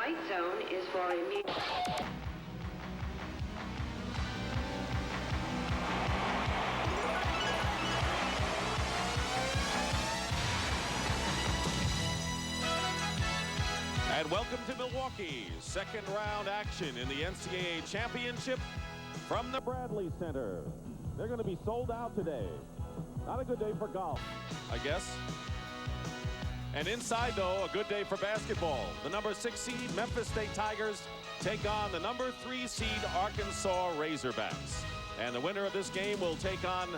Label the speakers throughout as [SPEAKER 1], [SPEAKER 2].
[SPEAKER 1] white zone is for immediate.
[SPEAKER 2] And welcome to Milwaukee. Second round action in the NCAA Championship from the Bradley Center. They're going to be sold out today. Not a good day for golf, I guess. And inside, though, a good day for basketball. The number 6 seed Memphis State Tigers take on the number 3 seed Arkansas Razorbacks. And the winner of this game will take on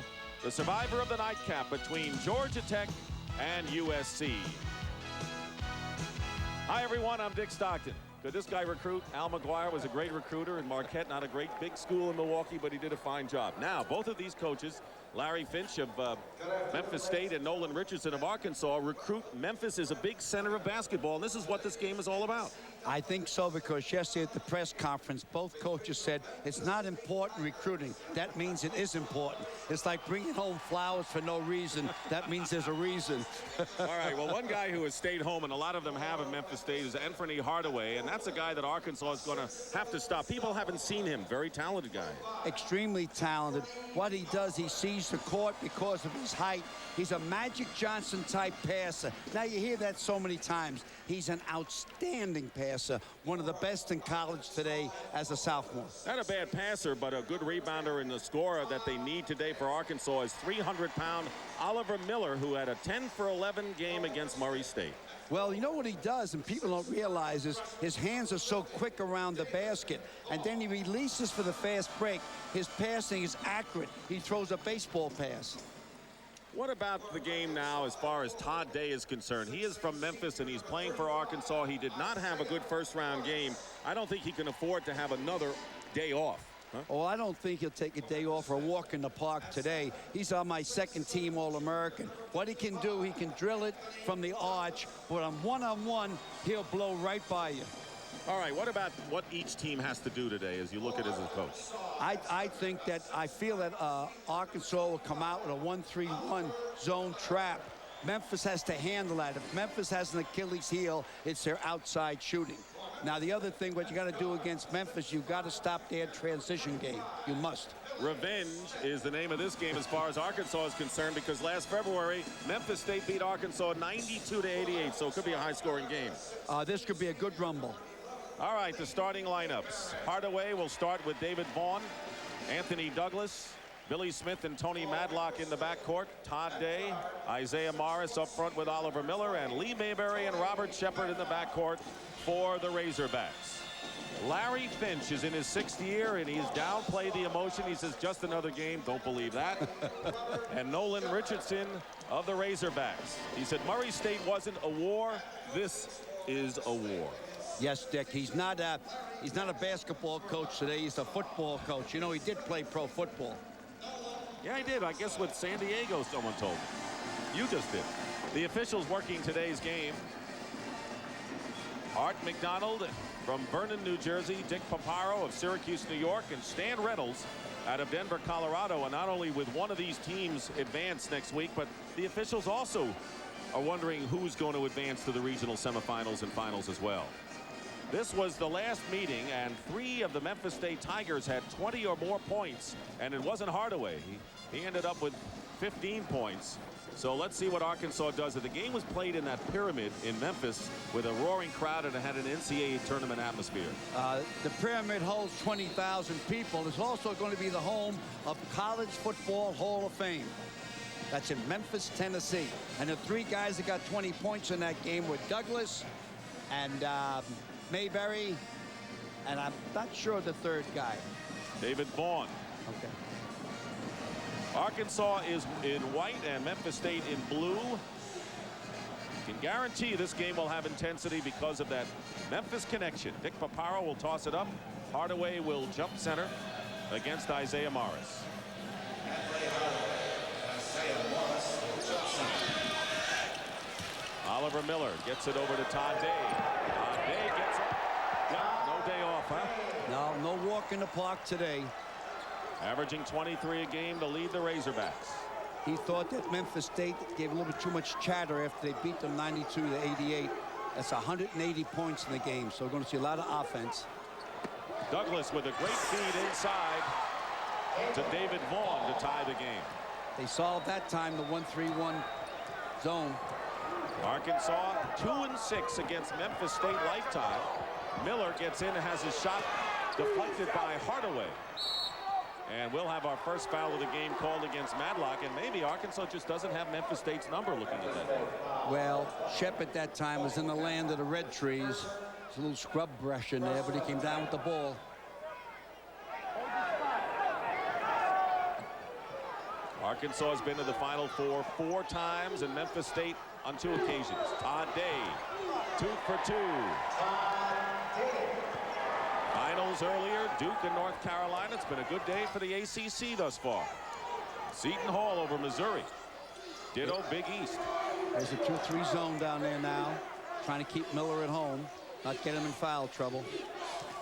[SPEAKER 2] the survivor of the nightcap between Georgia Tech and USC. Hi, everyone. I'm Dick Stockton. Could this guy recruit? Al McGuire was a great recruiter in Marquette, not a great big school in Milwaukee, but he did a fine job. Now, both of these coaches, Larry Finch of Memphis State and Nolan Richardson of Arkansas, recruit Memphis as a big center of basketball, and this is what this game is all about.
[SPEAKER 3] I think so, because yesterday at the press conference, both coaches said it's not important recruiting. That means it is important. It's like bringing home flowers for no reason. That means there's a reason.
[SPEAKER 2] All right, well, one guy who has stayed home, and a lot of them have in Memphis State, is Anfernee Hardaway, and that's a guy that Arkansas is going to have to stop. People haven't seen him. Very talented guy. Extremely
[SPEAKER 3] talented. What he does, he sees the court because of his height. He's a Magic Johnson type passer. Now, you hear that so many times. He's an outstanding passer, one of the best in college today as a sophomore.
[SPEAKER 2] Not a bad passer, but a good rebounder, and the scorer that they need today for Arkansas is 300-pound Oliver Miller, who had a 10-for-11 game against Murray State.
[SPEAKER 3] Well, you know what he does, and people don't realize, is his hands are so quick around the basket, and then he releases for the fast break. His passing is accurate. He throws a baseball pass.
[SPEAKER 2] What about the game now as far as Todd Day is concerned? He is from Memphis, and he's playing for Arkansas. He did not have a good first-round game. I don't think he can afford to have another day off. Huh?
[SPEAKER 3] Oh, I don't think he'll take a day off or a walk in the park today. He's on my second-team All-American. What he can do, he can drill it from the arch, but on one-on-one, he'll blow right by you.
[SPEAKER 2] All right, what about what each team has to do today as you look at it as a coach?
[SPEAKER 3] I think that I feel that Arkansas will come out with a 1-3-1 zone trap. Memphis has to handle that. If Memphis has an Achilles heel, it's their outside shooting. Now, the other thing, what you got to do against Memphis, you've got to stop their transition game. You must.
[SPEAKER 2] Revenge is the name of this game as far as Arkansas is concerned, because last February, Memphis State beat Arkansas 92-88, so it could be a high-scoring game.
[SPEAKER 3] This could be a good rumble.
[SPEAKER 2] All right, the starting lineups. Hardaway will start with David Vaughn, Anthony Douglas, Billy Smith and Tony Madlock in the backcourt, Todd Day, Isaiah Morris up front with Oliver Miller, and Lee Mayberry and Robert Shepard in the backcourt for the Razorbacks. Larry Finch is in his 6th year, and he's downplayed the emotion. He says, just another game. Don't believe that. And Nolan Richardson of the Razorbacks. He said, Murray State wasn't a war. This is a war.
[SPEAKER 3] Yes, Dick, he's not a basketball coach today. He's a football coach. You know, he did play pro football.
[SPEAKER 2] Yeah, he did. I guess with San Diego, someone told me. You just did. The officials working today's game: Art McDonald from Vernon, New Jersey, Dick Paparo of Syracuse, New York, and Stan Reynolds out of Denver, Colorado. And not only with one of these teams advance next week, but the officials also are wondering who's going to advance to the regional semifinals and finals as well. This was the last meeting, and 3 of the Memphis State Tigers had 20 or more points, and it wasn't Hardaway. He ended up with 15 points. So let's see what Arkansas does. The game was played in that pyramid in Memphis with a roaring crowd, and it had an NCAA tournament atmosphere.
[SPEAKER 3] The pyramid holds 20,000 people. It's also going to be the home of College Football Hall of Fame. That's in Memphis, Tennessee. And the 3 guys that got 20 points in that game were Douglas and Mayberry, and I'm not sure the 3rd guy.
[SPEAKER 2] David Vaughn.
[SPEAKER 3] Okay.
[SPEAKER 2] Arkansas is in white and Memphis State in blue. Can guarantee this game will have intensity because of that Memphis connection. Dick Paparo will toss it up. Hardaway will jump center against Isaiah Morris. Oliver Miller gets it over to Todd Day. Todd Day gets it. Yeah, no day off, huh?
[SPEAKER 3] No walk in the park today.
[SPEAKER 2] Averaging 23 a game to lead the Razorbacks.
[SPEAKER 3] He thought that Memphis State gave a little bit too much chatter after they beat them 92-88. That's 180 points in the game, so we're going to see a lot of offense.
[SPEAKER 2] Douglas with a great feed inside to David Vaughn to tie the game.
[SPEAKER 3] They solved that time the 1-3-1 zone.
[SPEAKER 2] Arkansas 2-6 against Memphis State lifetime. Miller gets in and has his shot deflected by Hardaway. And we'll have our first foul of the game called against Madlock, and maybe Arkansas just doesn't have Memphis State's number looking at that.
[SPEAKER 3] Well, Shep at that time was in the land of the red trees. There's a little scrub brush in there, but he came down with the ball.
[SPEAKER 2] Arkansas has been to the Final Four 4 times, and Memphis State on 2 occasions. Todd Day, 2 for 2. Finals earlier, Duke and North Carolina. It's been a good day for the ACC thus far. Seton Hall over Missouri. Ditto Big East.
[SPEAKER 3] There's a 2-3 zone down there now, trying to keep Miller at home, not get him in foul trouble.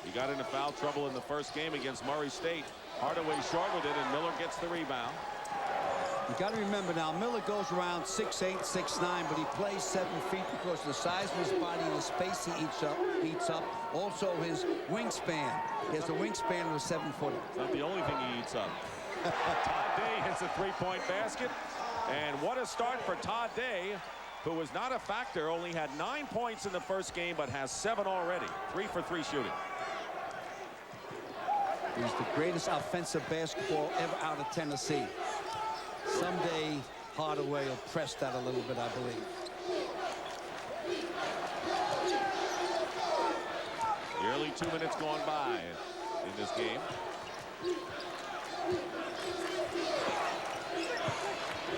[SPEAKER 2] He got into foul trouble in the first game against Murray State. Hardaway short with it, and Miller gets the rebound.
[SPEAKER 3] You got to remember now, Miller goes around 6'8", 6'9", but he plays 7 feet because of the size of his body and the space he eats up. Also his wingspan. He has a wingspan of a 7-footer.
[SPEAKER 2] It's not the only thing he eats up. Todd Day hits a 3-point basket. And what a start for Todd Day, who was not a factor, only had 9 points in the first game, but has 7 already. 3 for 3 shooting.
[SPEAKER 3] He's the greatest offensive basketball ever out of Tennessee. Someday Hardaway will press that a little bit, I believe.
[SPEAKER 2] Nearly 2 minutes gone by in this game.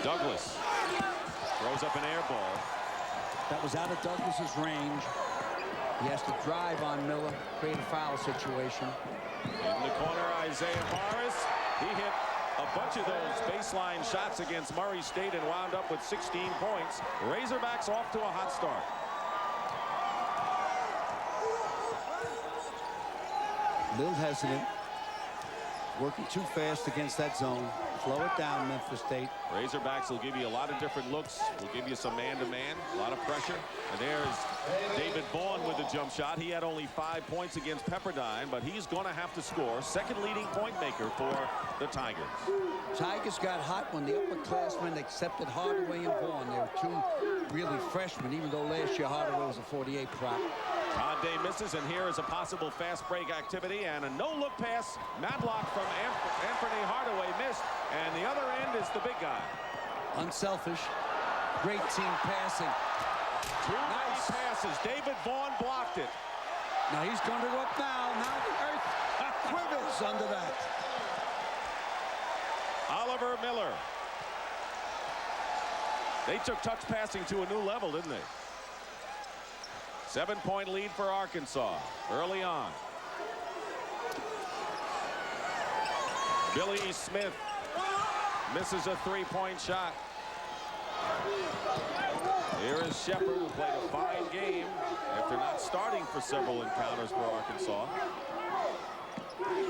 [SPEAKER 2] Douglas throws up an air ball.
[SPEAKER 3] That was out of Douglas's range. He has to drive on Miller, create a foul situation.
[SPEAKER 2] In the corner, Isaiah Morris. He hit a bunch of those baseline shots against Murray State and wound up with 16 points. Razorbacks off to a hot start.
[SPEAKER 3] A little hesitant. Working too fast against that zone. Slow it down, Memphis State.
[SPEAKER 2] Razorbacks will give you a lot of different looks. Will give you some man-to-man, a lot of pressure. And there's David Vaughn with the jump shot. He had only 5 points against Pepperdine, but he's going to have to score. Second leading point maker for the Tigers.
[SPEAKER 3] Tigers got hot when the upperclassmen accepted Hardaway and Vaughn. They were 2 really freshmen, even though last year Hardaway was a 48 prop.
[SPEAKER 2] Todd Day misses, and here is a possible fast break activity, and a no-look pass. Madlock from Anfernee. Hardaway missed, and the other end is the big guy.
[SPEAKER 3] Unselfish. Great team passing.
[SPEAKER 2] 2 nice passes. David Vaughn blocked it.
[SPEAKER 3] Now he's going to go up now. Now the earth quivers under that.
[SPEAKER 2] Oliver Miller. They took touch passing to a new level, didn't they? 7-point lead for Arkansas early on. Billy Smith misses a 3-point shot. Here is Shepard, who played a fine game after not starting for several encounters for Arkansas.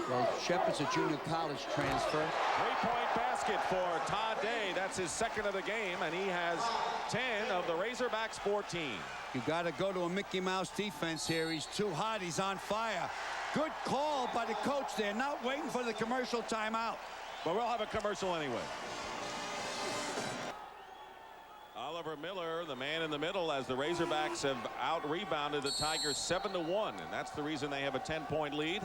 [SPEAKER 3] Well, Shepard's a junior college transfer.
[SPEAKER 2] 3-point basket for Todd Day. That's his second of the game, and he has 10 of the Razorbacks' 14.
[SPEAKER 3] You got to go to a Mickey Mouse defense here. He's too hot. He's on fire. Good call by the coach there, not waiting for the commercial timeout.
[SPEAKER 2] But we'll have a commercial anyway. Oliver Miller, the man in the middle, as the Razorbacks have out-rebounded the Tigers 7-1, and that's the reason they have a 10-point lead.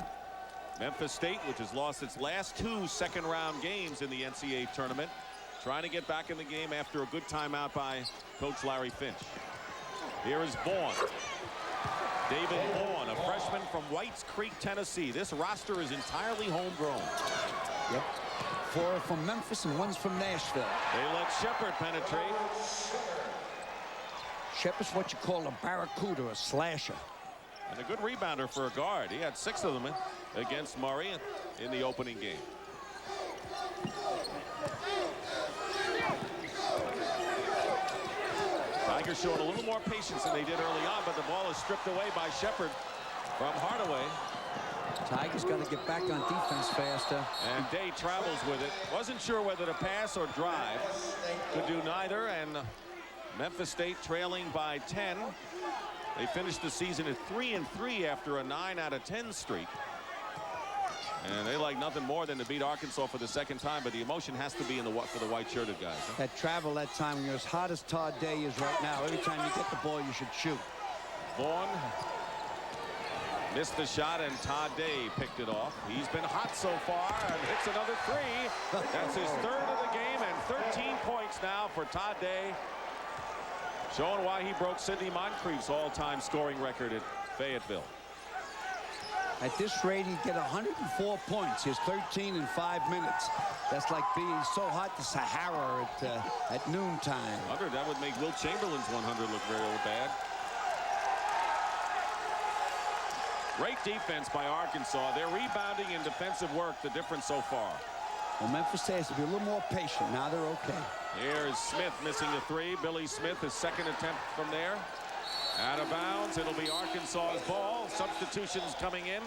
[SPEAKER 2] Memphis State, which has lost its last 2 second-round games in the NCAA tournament, trying to get back in the game after a good timeout by Coach Larry Finch. Here is Vaughn. David Vaughn, a freshman from Whites Creek, Tennessee. This roster is entirely homegrown.
[SPEAKER 3] Yep. 4 from Memphis and 1's from Nashville.
[SPEAKER 2] They let Shepard penetrate.
[SPEAKER 3] Shepard's what you call a barracuda, a slasher.
[SPEAKER 2] And a good rebounder for a guard. He had 6 of them against Murray in the opening game. Tigers showing a little more patience than they did early on, but the ball is stripped away by Shepard from Hardaway.
[SPEAKER 3] Tigers got to get back on defense faster.
[SPEAKER 2] And Day travels with it. Wasn't sure whether to pass or drive. Could do neither, and Memphis State trailing by 10. They finished the season at 3-3 after a 9 out of 10 streak. And they like nothing more than to beat Arkansas for the second time, but the emotion has to be in the for the white-shirted guys. Huh?
[SPEAKER 3] That travel that time when you're as hot as Todd Day is right now. Every time you get the ball, you should shoot.
[SPEAKER 2] Vaughn missed the shot, and Todd Day picked it off. He's been hot so far and hits another three. That's his third of the game, and 13 points now for Todd Day, showing why he broke Sidney Moncrief's all-time scoring record at Fayetteville.
[SPEAKER 3] At this rate, he'd get 104 points. He has 13 in 5 minutes. That's like being so hot the Sahara at noontime.
[SPEAKER 2] 100, that would make Wilt Chamberlain's 100 look very bad. Great defense by Arkansas. Their rebounding and defensive work, the difference so far.
[SPEAKER 3] Well, Memphis State has to be a little more patient. Now they're okay.
[SPEAKER 2] Here's Smith missing a three. Billy Smith, his second attempt from there. Out of bounds. It'll be Arkansas's ball. Substitutions coming in.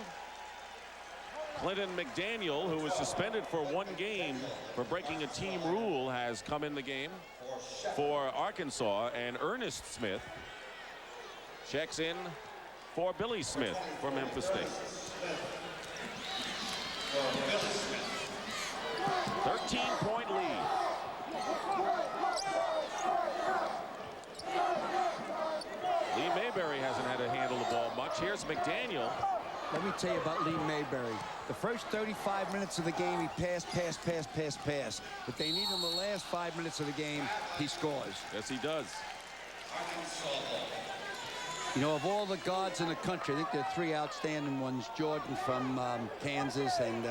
[SPEAKER 2] Clinton McDaniel, who was suspended for 1 game for breaking a team rule, has come in the game for Arkansas. And Ernest Smith checks in for Billy Smith for Memphis State. 13-point lead. Lee Mayberry hasn't had to handle the ball much. Here's McDaniel.
[SPEAKER 3] Let me tell you about Lee Mayberry. The first 35 minutes of the game, he pass. If they need him the last 5 minutes of the game, he scores.
[SPEAKER 2] Yes, he does.
[SPEAKER 3] You know, of all the guards in the country, I think there are 3 outstanding ones. Jordan from Kansas and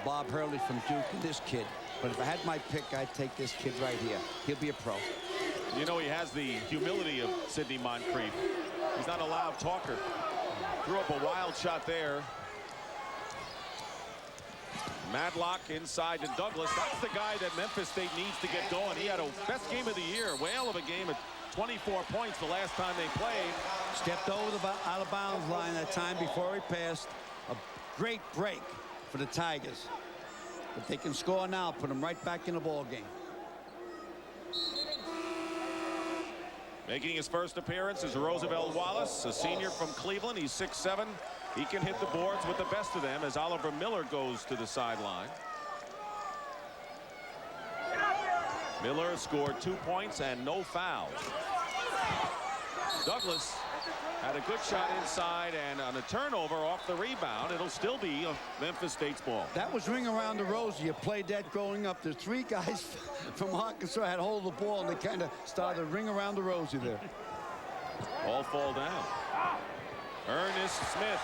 [SPEAKER 3] Bob Hurley from Duke, and this kid. But if I had my pick, I'd take this kid right here. He'll be a pro.
[SPEAKER 2] You know, he has the humility of Sidney Moncrief. He's not a loud talker. Threw up a wild shot there. Madlock inside to Douglas. That's the guy that Memphis State needs to get going. He had a best game of the year, whale of a game at 24 points the last time they played.
[SPEAKER 3] Stepped over the out of bounds line that time before he passed. A great break for the Tigers. If they can score now, put them right back in the ball game.
[SPEAKER 2] Making his first appearance is Roosevelt Wallace, a senior from Cleveland. He's 6'7". He can hit the boards with the best of them as Oliver Miller goes to the sideline. Miller scored 2 points and no fouls. Douglas had a good shot inside, and on a turnover off the rebound, it'll still be Memphis State's ball.
[SPEAKER 3] That was ring around the rosy. You played that growing up. There's 3 guys from Arkansas had hold of the ball, and they kind of started ring around the rosy there.
[SPEAKER 2] All fall down. Ernest Smith,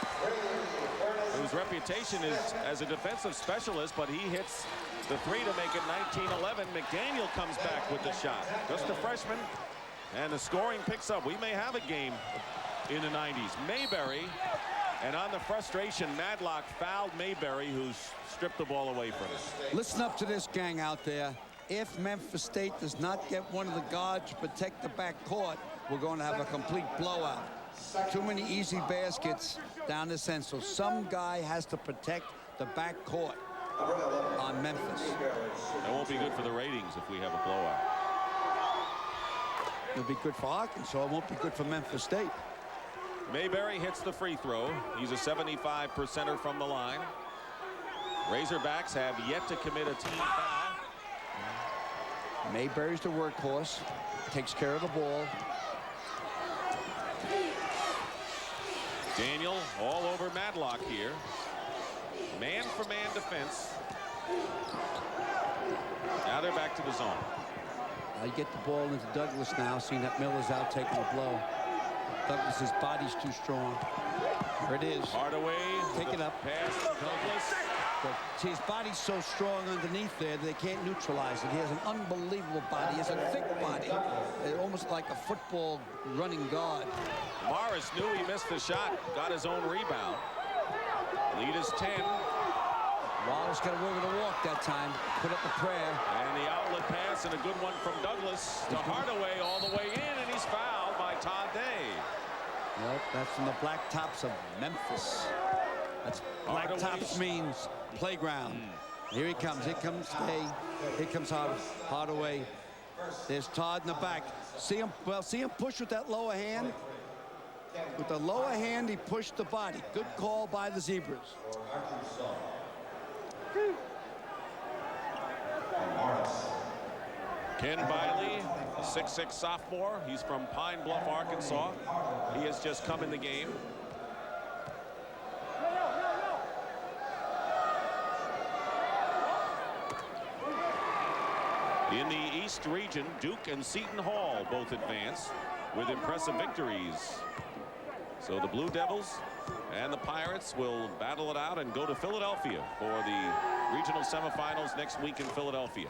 [SPEAKER 2] whose reputation is as a defensive specialist, but he hits the 3 to make it 19-11. McDaniel comes back with the shot. Just a freshman, and the scoring picks up. We may have a game in the 90s. Mayberry, and on the frustration, Madlock fouled Mayberry, who's stripped the ball away from him.
[SPEAKER 3] Listen up to this gang out there. If Memphis State does not get one of the guards to protect the back court, we're going to have a complete blowout. Too many easy baskets down this end, so some guy has to protect the back court on Memphis.
[SPEAKER 2] That won't be good for the ratings if we have a blowout.
[SPEAKER 3] It'll be good for Arkansas. It won't be good for Memphis State.
[SPEAKER 2] Mayberry hits the free throw. He's a 75%er from the line. Razorbacks have yet to commit a team foul.
[SPEAKER 3] Mayberry's the workhorse. Takes care of the ball.
[SPEAKER 2] Daniel all over Madlock here. Man-for-man defense. Now they're back to the zone.
[SPEAKER 3] You get the ball into Douglas now, seeing that Miller's out taking a blow. Douglas's body's too strong. There it is.
[SPEAKER 2] Hardaway.
[SPEAKER 3] Take it up.
[SPEAKER 2] Pass to Douglas.
[SPEAKER 3] See, his body's so strong underneath there, they can't neutralize it. He has an unbelievable body. He has a thick body. Almost like a football running guard.
[SPEAKER 2] Morris knew he missed the shot. Got his own rebound. Lead is 10.
[SPEAKER 3] Wallace got away with a walk that time. Put up a prayer.
[SPEAKER 2] And the outlet pass and a good one from Douglas to Hardaway all the way in, and he's fouled by Todd Day.
[SPEAKER 3] Yep, that's from the black tops of Memphis. That's black tops means playground. Here he comes. Here comes Day. Here comes Hardaway. There's Todd in the back. See him? Well, see him push with that lower hand. With the lower hand, he pushed the body. Good call by the Zebras.
[SPEAKER 2] Ken Biley, 6'6" sophomore. He's from Pine Bluff, Arkansas. He has just come in the game. In the East region, Duke and Seton Hall both advance with impressive victories. So the Blue Devils and the Pirates will battle it out and go to Philadelphia for the regional semifinals next week in Philadelphia.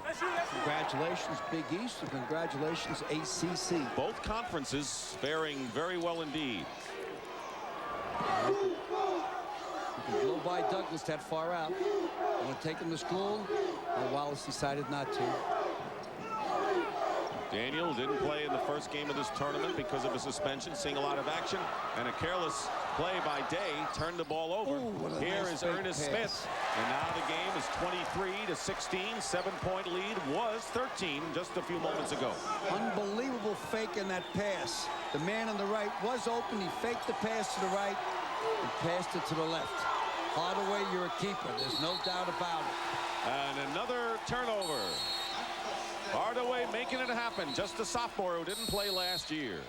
[SPEAKER 3] Congratulations, Big East, and congratulations, ACC.
[SPEAKER 2] Both conferences faring very well indeed.
[SPEAKER 3] You can blow by Douglas that far out. Want to take him to school? And Wallace decided not to.
[SPEAKER 2] Daniel didn't play in the first game of this tournament because of a suspension, seeing a lot of action, and a careless play by Day turned the ball over.
[SPEAKER 3] Ooh,
[SPEAKER 2] here
[SPEAKER 3] nice
[SPEAKER 2] is Ernest
[SPEAKER 3] pass.
[SPEAKER 2] Smith, and now the game is 23-16. 7-point lead was 13 just a few moments ago.
[SPEAKER 3] Unbelievable fake in that pass. The man on the right was open. He faked the pass to the right and passed it to the left. Hardaway, you're a keeper. There's no doubt about it.
[SPEAKER 2] And another turnover. Hardaway making it happen. Just a sophomore who didn't play last year.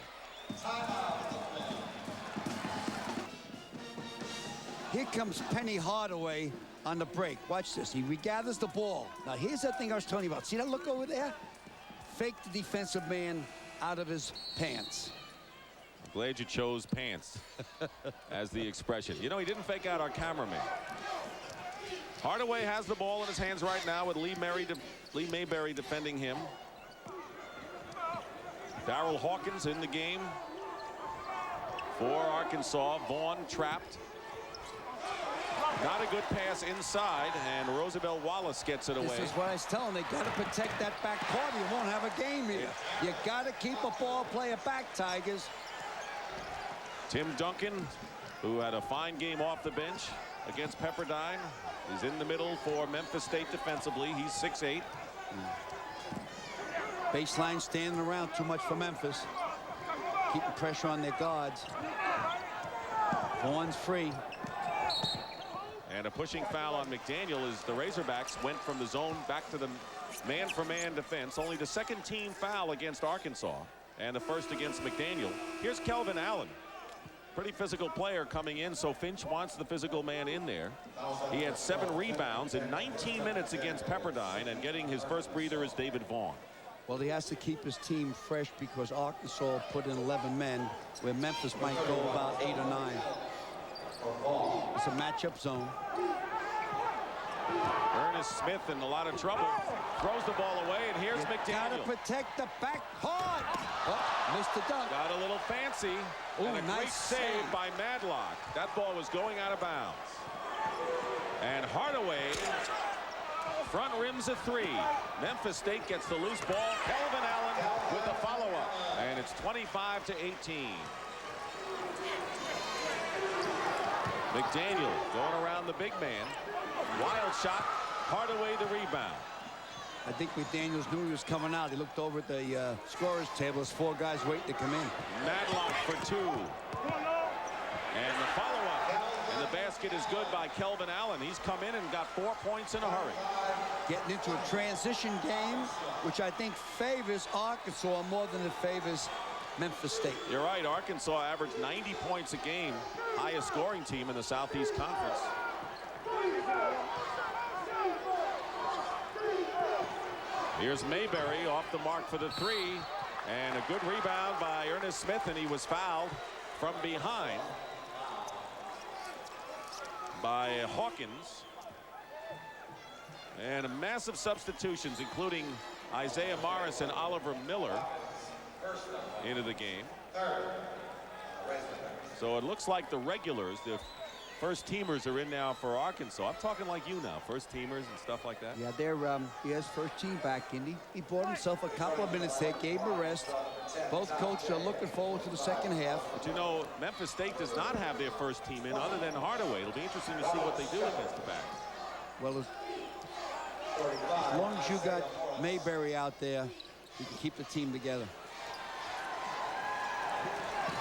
[SPEAKER 3] Here comes Penny Hardaway on the break. Watch this. He regathers the ball. Now, here's that thing I was telling you about. See that look over there? Fake the defensive man out of his pants.
[SPEAKER 2] Glad you chose pants as the expression. You know, he didn't fake out our cameraman. Hardaway has the ball in his hands right now with Lee Mayberry defending him. Darrell Hawkins in the game for Arkansas. Vaughn trapped. Not a good pass inside, and Roosevelt Wallace gets it away.
[SPEAKER 3] This is what I was telling them. They got to protect that back court. You won't have a game here. You got to keep a ball player back, Tigers.
[SPEAKER 2] Tim Duncan, who had a fine game off the bench against Pepperdine, is in the middle for Memphis State defensively. He's 6'8".
[SPEAKER 3] Baseline standing around too much for Memphis. Keeping pressure on their guards. Vaughn's free.
[SPEAKER 2] And a pushing foul on McDaniel as the Razorbacks went from the zone back to the man-for-man defense. Only the second team foul against Arkansas and the first against McDaniel. Here's Kelvin Allen. Pretty physical player coming in, so Finch wants the physical man in there. He had 7 rebounds in 19 minutes against Pepperdine, and getting his first breather is David Vaughn.
[SPEAKER 3] Well, he has to keep his team fresh because Arkansas put in 11 men, where Memphis might go about 8 or 9. It's a matchup zone.
[SPEAKER 2] Ernest Smith in a lot of trouble. Throws the ball away, and here's
[SPEAKER 3] Got to
[SPEAKER 2] McDaniel.
[SPEAKER 3] protect the back hard. Oh, missed the dunk.
[SPEAKER 2] Got a little fancy.
[SPEAKER 3] Ooh,
[SPEAKER 2] and a
[SPEAKER 3] nice
[SPEAKER 2] great save
[SPEAKER 3] save
[SPEAKER 2] by Madlock. That ball was going out of bounds. And Hardaway front rims a 3. Memphis State gets the loose ball. Kelvin Allen with the follow-up. And it's 25-18. McDaniel going around the big man. Wild shot. Hardaway the rebound.
[SPEAKER 3] I think McDaniels knew he was coming out. He looked over at the scorer's table. There's 4 guys waiting to come in.
[SPEAKER 2] Madlock for 2. And the follow-up. And the basket is good by Kelvin Allen. He's come in and got 4 points in a hurry.
[SPEAKER 3] Getting into a transition game, which I think favors Arkansas more than it favors Memphis State.
[SPEAKER 2] You're right. Arkansas averaged 90 points a game. Highest scoring team in the Southeast Conference. Here's Mayberry off the mark for the 3. And a good rebound by Ernest Smith, and he was fouled from behind by Hawkins. And massive substitutions, including Isaiah Morris and Oliver Miller into the game. So it looks like the regulars, the first teamers, are in now for Arkansas. I'm talking like you now, first teamers and stuff like that.
[SPEAKER 3] Yeah, they're he has first team back, Indy. He bought himself a couple of minutes there, gave him a rest. Both coaches are looking forward to the second half.
[SPEAKER 2] But you know, Memphis State does not have their first team in other than Hardaway. It'll be interesting to see what they do against the back.
[SPEAKER 3] Well, as long as you got Mayberry out there, you can keep the team together.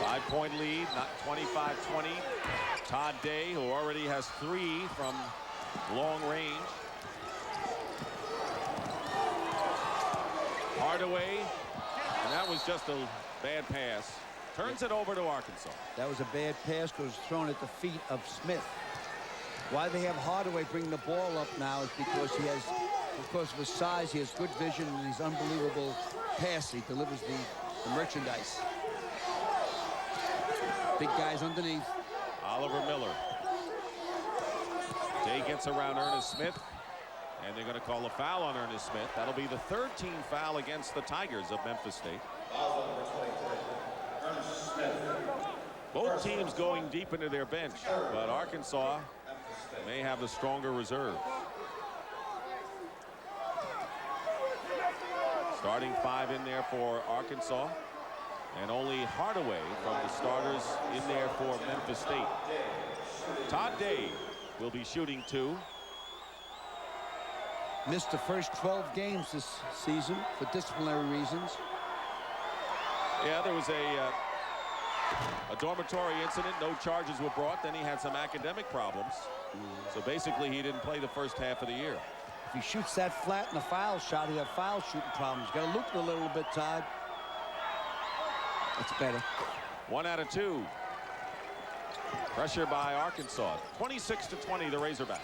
[SPEAKER 2] 5-point lead, not 25-20. Todd Day, who already has 3 from long range. Hardaway, and that was just a bad pass. Turns it over to Arkansas.
[SPEAKER 3] That was a bad pass because it was thrown at the feet of Smith. Why they have Hardaway bring the ball up now is because of his size, he has good vision, and he's unbelievable pass. He delivers the merchandise. Big guys underneath.
[SPEAKER 2] Oliver Miller. Day gets around Ernest Smith, and they're going to call a foul on Ernest Smith. That'll be the 3rd team foul against the Tigers of Memphis State. Both teams going deep into their bench, but Arkansas may have the stronger reserve. Starting 5 in there for Arkansas, and only Hardaway from the starters in there for Memphis State. Todd Day will be shooting 2.
[SPEAKER 3] Missed the first 12 games this season for disciplinary reasons.
[SPEAKER 2] Yeah, there was a dormitory incident. No charges were brought. Then he had some academic problems. So basically, he didn't play the first half of the year.
[SPEAKER 3] If he shoots that flat in a foul shot, he'll have foul shooting problems. Got to loop it a little bit, Todd. That's better.
[SPEAKER 2] 1 out of 2. Pressure by Arkansas. 26-20, the Razorbacks.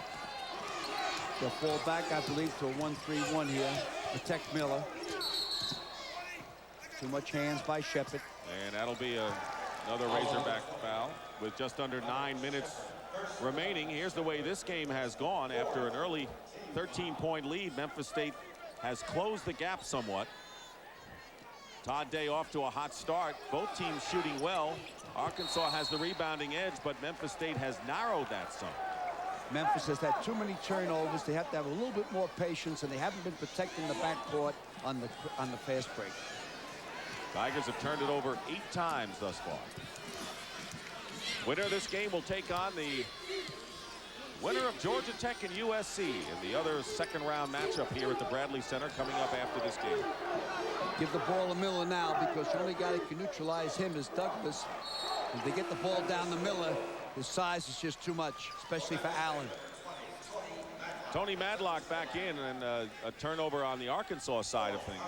[SPEAKER 3] They'll fall back, I believe, to a 1-3-1 here. Protect Miller. Too much hands by Shepard.
[SPEAKER 2] And that'll be another Razorback foul with just under 9 minutes remaining. Here's the way this game has gone. After an early 13-point lead, Memphis State has closed the gap somewhat. Todd Day off to a hot start. Both teams shooting well. Arkansas has the rebounding edge, but Memphis State has narrowed that some.
[SPEAKER 3] Memphis has had too many turnovers. They have to have a little bit more patience, and they haven't been protecting the backcourt on the fast break.
[SPEAKER 2] Tigers have turned it over 8 times thus far. Winner of this game will take on the winner of Georgia Tech and USC in the other second-round matchup here at the Bradley Center coming up after this game.
[SPEAKER 3] Give the ball to Miller now, because the only guy that can neutralize him is Douglas. If they get the ball down to Miller, his size is just too much, especially for Allen.
[SPEAKER 2] Tony Madlock back in, and a turnover on the Arkansas side of things.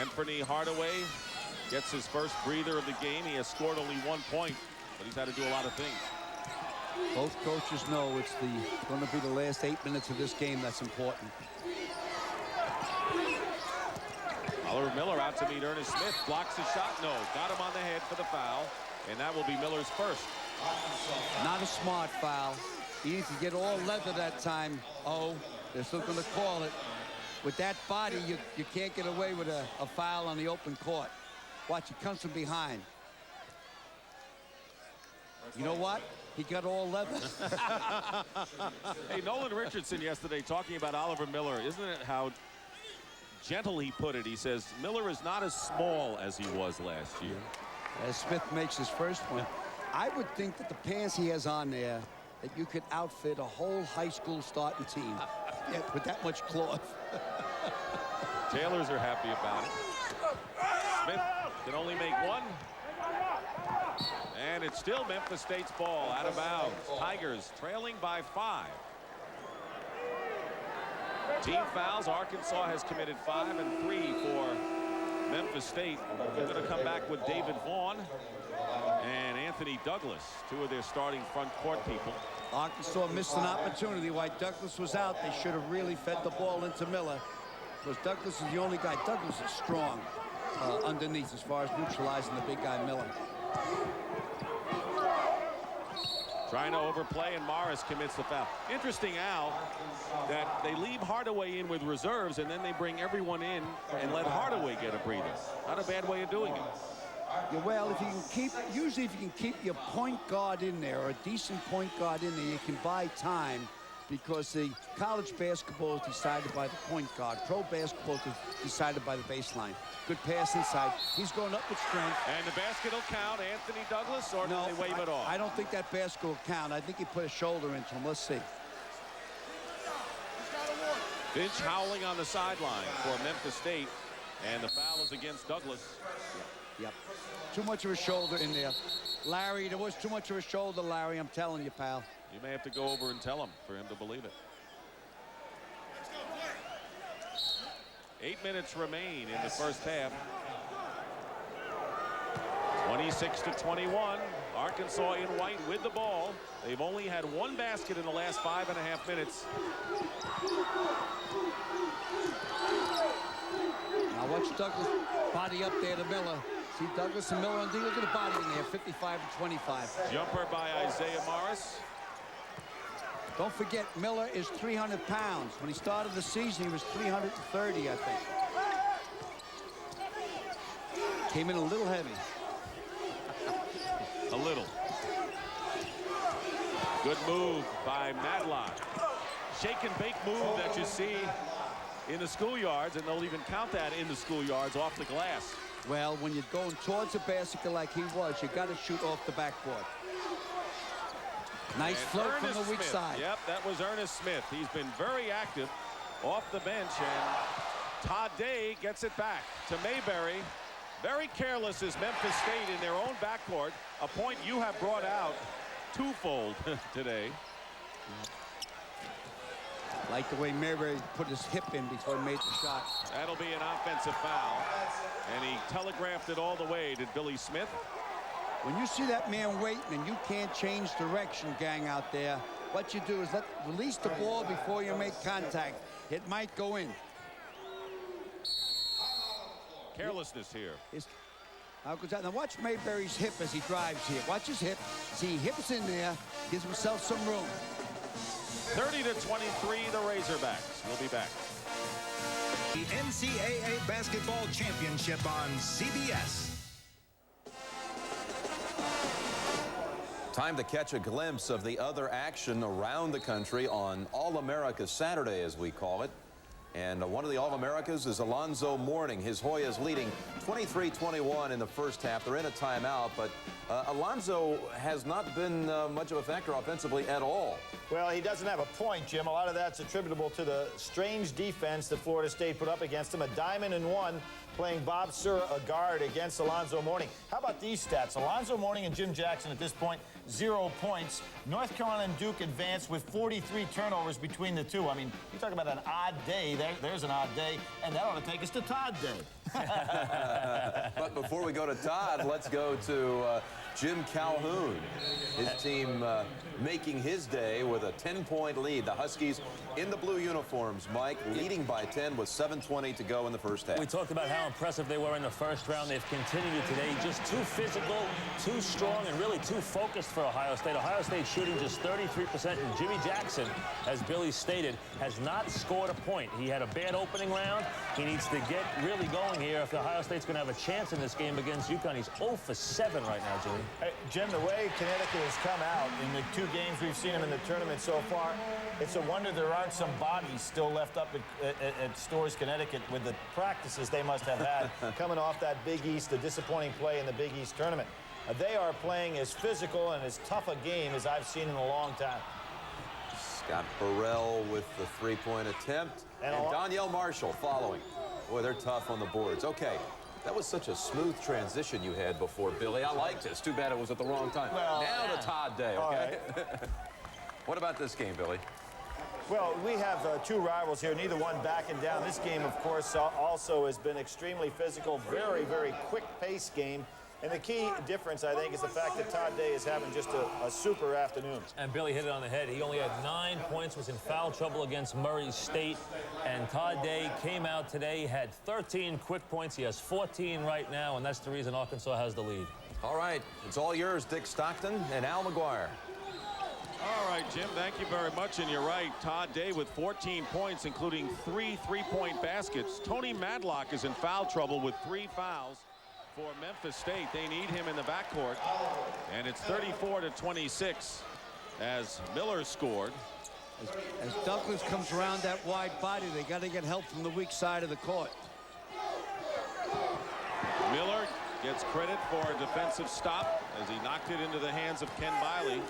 [SPEAKER 2] Anfernee Hardaway gets his first breather of the game. He has scored only 1 point, but he's had to do a lot of things.
[SPEAKER 3] Both coaches know it's going to be the last 8 minutes of this game that's important.
[SPEAKER 2] Oliver Miller out to meet Ernest Smith. Blocks his shot. No. Got him on the head for the foul. And that will be Miller's first.
[SPEAKER 3] Not a smart foul. He needs to get all leather that time. Oh, they're still going to call it. With that body, you can't get away with a foul on the open court. Watch, he comes from behind. You know what? He got all leather.
[SPEAKER 2] Hey, Nolan Richardson yesterday talking about Oliver Miller. Isn't it how gentle he put it? He says, Miller is not as small as he was last year.
[SPEAKER 3] As Smith makes his first one, I would think that the pants he has on there, that you could outfit a whole high school starting team with that much cloth.
[SPEAKER 2] Tailors are happy about it. Smith can only make 1. And it's still Memphis State's ball out of bounds. Tigers trailing by 5. Team fouls. Arkansas has committed 5 and 3 for Memphis State. They're going to come back with David Vaughn and Anthony Douglas, 2 of their starting front court people.
[SPEAKER 3] Arkansas missed an opportunity. While Douglas was out, they should have really fed the ball into Miller, because Douglas is the only guy. Douglas is strong underneath as far as neutralizing the big guy Miller.
[SPEAKER 2] Trying to overplay, and Morris commits the foul. Interesting, Al, that they leave Hardaway in with reserves, and then they bring everyone in and let Hardaway get a breather. Not a bad way of doing it.
[SPEAKER 3] Yeah, well, if you can usually if you can keep your point guard in there, or a decent point guard in there, you can buy time, because the college basketball is decided by the point guard. Pro basketball is decided by the baseline. Good pass inside. He's going up with strength.
[SPEAKER 2] And the basket will count. Anthony Douglas, or
[SPEAKER 3] no,
[SPEAKER 2] do they wave it off?
[SPEAKER 3] I don't think that basket will count. I think he put a shoulder into him. Let's see.
[SPEAKER 2] Finch howling on the sideline for Memphis State. And the foul is against Douglas.
[SPEAKER 3] Yep. Too much of a shoulder in there. Larry, there was too much of a shoulder, Larry. I'm telling you, pal.
[SPEAKER 2] You may have to go over and tell him for him to believe it. 8 minutes remain in the first half. 26-21. Arkansas in white with the ball. They've only had one basket in the last 5.5 minutes.
[SPEAKER 3] Now watch Douglas body up there to Miller. See Douglas and Miller on D. Look at the body in there, 55-25.
[SPEAKER 2] Jumper by Isaiah Morris.
[SPEAKER 3] Don't forget, Miller is 300 pounds. When he started the season, he was 330, I think. Came in a little heavy.
[SPEAKER 2] A little. Good move by Madlock. Shake and bake move that you see in the schoolyards, and they'll even count that in the schoolyards off the glass.
[SPEAKER 3] Well, when you're going towards the basket like he was, you got to shoot off the backboard. Nice float from the weak side.
[SPEAKER 2] Yep, that was Ernest Smith. He's been very active off the bench, and Todd Day gets it back to Mayberry. Very careless is Memphis State in their own backcourt, a point you have brought out twofold today.
[SPEAKER 3] Like the way Mayberry put his hip in before he made the shot.
[SPEAKER 2] That'll be an offensive foul, and he telegraphed it all the way to Billy Smith.
[SPEAKER 3] When you see that man waiting and you can't change direction, gang out there, what you do is release the ball before you make contact. It might go in.
[SPEAKER 2] Carelessness here.
[SPEAKER 3] How goes that? Now watch Mayberry's hip as he drives here. Watch his hip. See, hips in there, gives himself some room.
[SPEAKER 2] 30-23, the Razorbacks. We'll be back.
[SPEAKER 4] The NCAA Basketball Championship on CBS.
[SPEAKER 5] Time to catch a glimpse of the other action around the country on All-America Saturday, as we call it. And one of the All-Americas is Alonzo Mourning. His Hoyas leading 23-21 in the first half. They're in a timeout, but Alonzo has not been much of a factor offensively at all.
[SPEAKER 6] Well, he doesn't have a point, Jim. A lot of that's attributable to the strange defense that Florida State put up against him. A diamond and one, playing Bob Sura, a guard, against Alonzo Mourning. How about these stats? Alonzo Mourning and Jim Jackson at this point, 0 points. North Carolina and Duke advanced with 43 turnovers between the two. I mean, you talk about an odd day. There's an odd day, and that ought to take us to Todd Day.
[SPEAKER 5] But before we go to Todd, let's go to Jim Calhoun. His team making his day with a 10-point lead. The Huskies in the blue uniforms, Mike, leading by 10 with 7:20 to go in the first half.
[SPEAKER 7] We talked about how impressive they were in the first round. They've continued it today. Just too physical, too strong, and really too focused for Ohio State. Ohio State shooting just 33%, and Jimmy Jackson, as Billy stated, has not scored a point. He had a bad opening round. He needs to get really going here if Ohio State's going to have a chance in this game against UConn. He's 0 for 7 right now, Jimmy.
[SPEAKER 6] Hey, Jim, the way Connecticut has come out in the 2 games we've seen them in the tournament so far, it's a wonder there aren't some bodies still left up at Storrs, Connecticut, with the practices they must have had coming off that Big East, the disappointing play in the Big East tournament. They are playing as physical and as tough a game as I've seen in a long time.
[SPEAKER 5] Scott Burrell with the 3-point attempt, and Donyell Marshall following. Boy, they're tough on the boards. Okay, that was such a smooth transition you had before, Billy. I liked this. Too bad it was at the wrong time.
[SPEAKER 6] Well,
[SPEAKER 5] now to Todd Day, okay? Right. What about this game, Billy?
[SPEAKER 6] Well, we have 2 rivals here, neither one backing down. This game, of course, also has been extremely physical, very, very quick-paced game. And the key difference, I think, is the fact that Todd Day is having just a super afternoon.
[SPEAKER 7] And Billy hit it on the head. He only had 9 points, was in foul trouble against Murray State. And Todd Day came out today, had 13 quick points. He has 14 right now, and that's the reason Arkansas has the lead.
[SPEAKER 5] All right, it's all yours, Dick Stockton and Al McGuire.
[SPEAKER 2] All right, Jim, thank you very much. And you're right, Todd Day with 14 points, including 3 3-point baskets. Tony Madlock is in foul trouble with 3 fouls for Memphis State. They need him in the backcourt. And it's 34-26 as Miller scored.
[SPEAKER 3] As Douglas comes around that wide body, they got to get help from the weak side of the court.
[SPEAKER 2] Miller gets credit for a defensive stop as he knocked it into the hands of Ken Biley.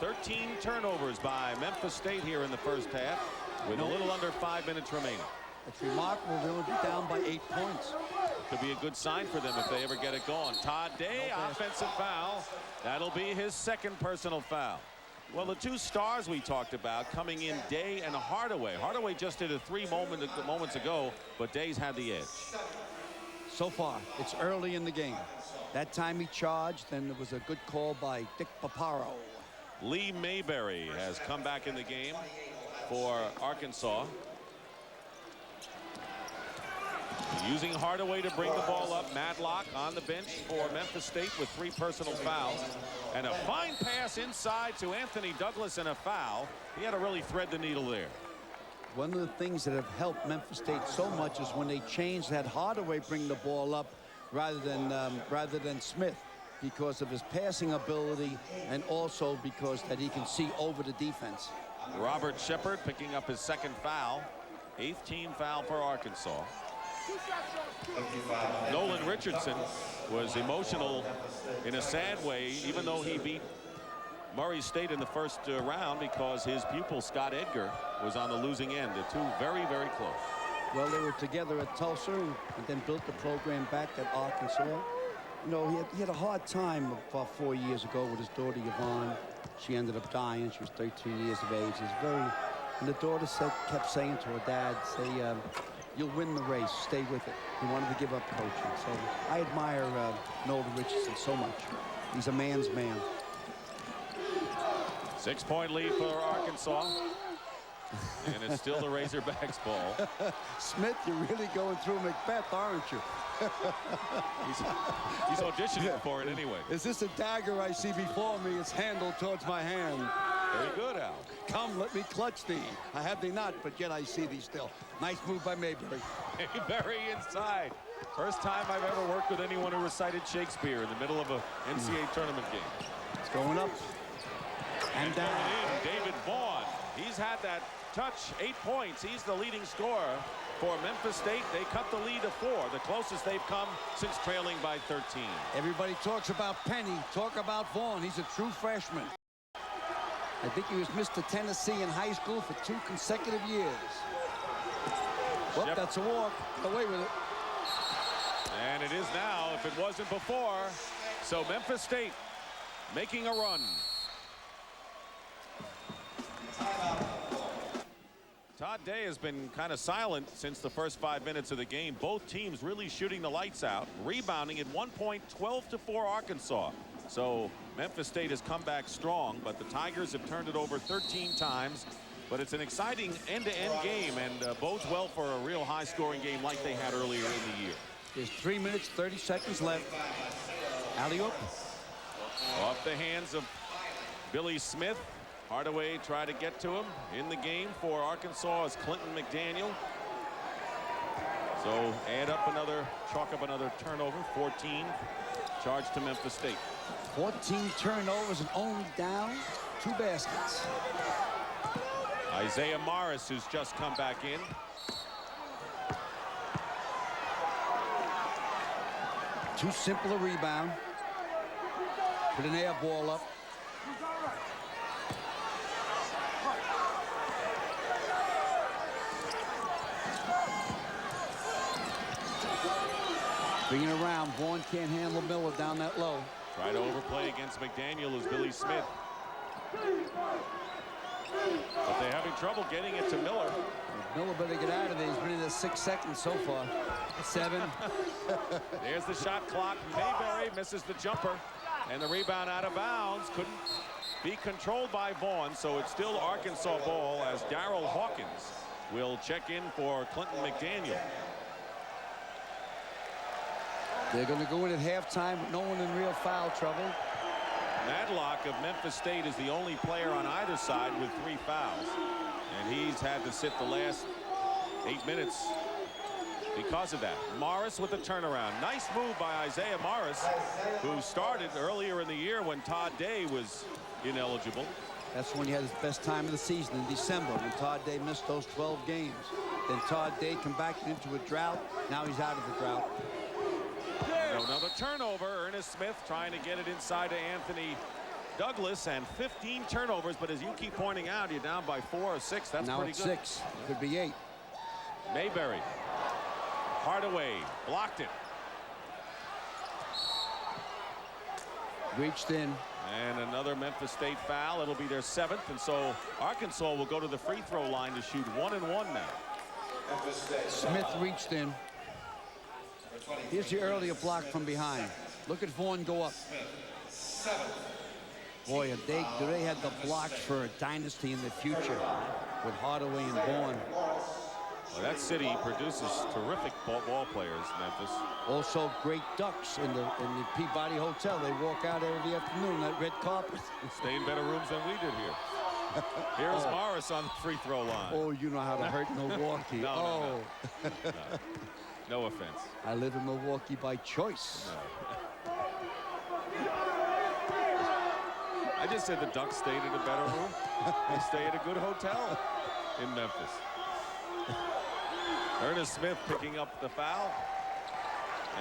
[SPEAKER 2] 13 turnovers by Memphis State here in the first half with a little under 5 minutes remaining.
[SPEAKER 3] It's remarkable they'll be down by 8 points.
[SPEAKER 2] Could be a good sign for them if they ever get it going. Todd Day, offensive foul. That'll be his second personal foul. Well, the two stars we talked about coming in, Day and Hardaway. Hardaway just did a 3 moments ago, but Day's had the edge.
[SPEAKER 3] So far, it's early in the game. That time he charged, and it was a good call by Dick Paparo.
[SPEAKER 2] Lee Mayberry has come back in the game for Arkansas. Using Hardaway to bring the ball up. Madlock on the bench for Memphis State with 3 personal fouls. And a fine pass inside to Anfernee Douglas and a foul. He had to really thread the needle there.
[SPEAKER 3] One of the things that have helped Memphis State so much is when they changed, had Hardaway bring the ball up rather than Smith, because of his passing ability and also because that he can see over the defense.
[SPEAKER 2] Robert Shepard picking up his second foul. 8th team foul for Arkansas. Nolan Richardson was emotional in a sad way, even though he beat Murray State in the first round, because his pupil Scott Edgar was on the losing end. The two very, very close.
[SPEAKER 3] Well, they were together at Tulsa and then built the program back at Arkansas. You know, he had a hard time about 4 years ago with his daughter Vaughn. She ended up dying. She was 13 years of age. And the daughter kept saying to her dad, you'll win the race, stay with it. He wanted to give up coaching. So I admire Nolan Richardson so much. He's a man's man.
[SPEAKER 2] 6-point lead for Arkansas. And it's still the Razorbacks ball.
[SPEAKER 3] Smith, you're really going through Macbeth, aren't you?
[SPEAKER 2] He's auditioning for it anyway.
[SPEAKER 3] Is this a dagger I see before me? It's handled towards my hand.
[SPEAKER 2] Very good, Al.
[SPEAKER 3] Come, let me clutch thee. I have thee not, but yet I see thee still. Nice move by Mayberry.
[SPEAKER 2] Mayberry inside. First time I've ever worked with anyone who recited Shakespeare in the middle of a NCAA tournament game.
[SPEAKER 3] It's going up. And down.
[SPEAKER 2] David Vaughn. He's had that touch, 8 points. He's the leading scorer for Memphis State. They cut the lead to 4, the closest they've come since trailing by 13.
[SPEAKER 3] Everybody talks about Penny. Talk about Vaughn. He's a true freshman. I think he was Mr. Tennessee in high school for 2 consecutive years. Well, that's a walk. Get away with it.
[SPEAKER 2] And it is now, if it wasn't before. So Memphis State making a run. Todd Day has been kind of silent since the first 5 minutes of the game. Both teams really shooting the lights out. Rebounding at 1 point, 12-4 Arkansas. So Memphis State has come back strong, but the Tigers have turned it over 13 times. But it's an exciting end-to-end game, and bodes well for a real high-scoring game like they had earlier in the year.
[SPEAKER 3] There's 3 minutes, 30 seconds left. Alley-oop.
[SPEAKER 2] Off the hands of Billy Smith. Hardaway tried to get to him. In the game for Arkansas is Clinton McDaniel. So chalk up another turnover. 14 charged to Memphis State.
[SPEAKER 3] 14 turnovers and only down 2 baskets.
[SPEAKER 2] Isaiah Morris, who's just come back in.
[SPEAKER 3] Too simple a rebound. Put an air ball up. Bringing it around. Vaughn can't handle Miller down that low.
[SPEAKER 2] Try to overplay against McDaniel is Billy Smith. But they're having trouble getting it to Miller.
[SPEAKER 3] Miller better get out of there. He's been in there 6 seconds so far. 7.
[SPEAKER 2] There's the shot clock. Mayberry misses the jumper. And the rebound out of bounds. Couldn't be controlled by Vaughn. So it's still Arkansas ball as Darryl Hawkins will check in for Clinton McDaniel.
[SPEAKER 3] They're going to go in at halftime with no one in real foul trouble.
[SPEAKER 2] Madlock of Memphis State is the only player on either side with 3 fouls. And he's had to sit the last 8 minutes because of that. Morris with a turnaround. Nice move by Isaiah Morris, who started earlier in the year when Todd Day was ineligible.
[SPEAKER 3] That's when he had his best time of the season, in December, when Todd Day missed those 12 games. Then Todd Day come back into a drought. Now he's out of the drought.
[SPEAKER 2] Another turnover. Ernest Smith trying to get it inside to Anfernee Douglas, and 15 turnovers. But as you keep pointing out, you're down by 4 or 6. That's
[SPEAKER 3] now
[SPEAKER 2] pretty
[SPEAKER 3] it's
[SPEAKER 2] good.
[SPEAKER 3] 6. Could be 8.
[SPEAKER 2] Mayberry. Hardaway blocked it.
[SPEAKER 3] Reached in.
[SPEAKER 2] And another Memphis State foul. It'll be their 7th, and so Arkansas will go to the free throw line to shoot 1-and-1 now.
[SPEAKER 3] Smith reached in. Here's the earlier block from behind. Look at Vaughn go up. Boy, do they have the blocks for a dynasty in the future with Hardaway and Vaughn.
[SPEAKER 2] Well, that city produces terrific ball players, Memphis.
[SPEAKER 3] Also great ducks in the Peabody Hotel. They walk out every afternoon, that red carpet.
[SPEAKER 2] Stay in better rooms than we did here. Here's Morris on the free throw line.
[SPEAKER 3] Oh, you know how to hurt Milwaukee.
[SPEAKER 2] No. No offense.
[SPEAKER 3] I live in Milwaukee by choice.
[SPEAKER 2] No. I just said the Ducks stayed in a better room. They stay at a good hotel in Memphis. Ernest Smith picking up the foul.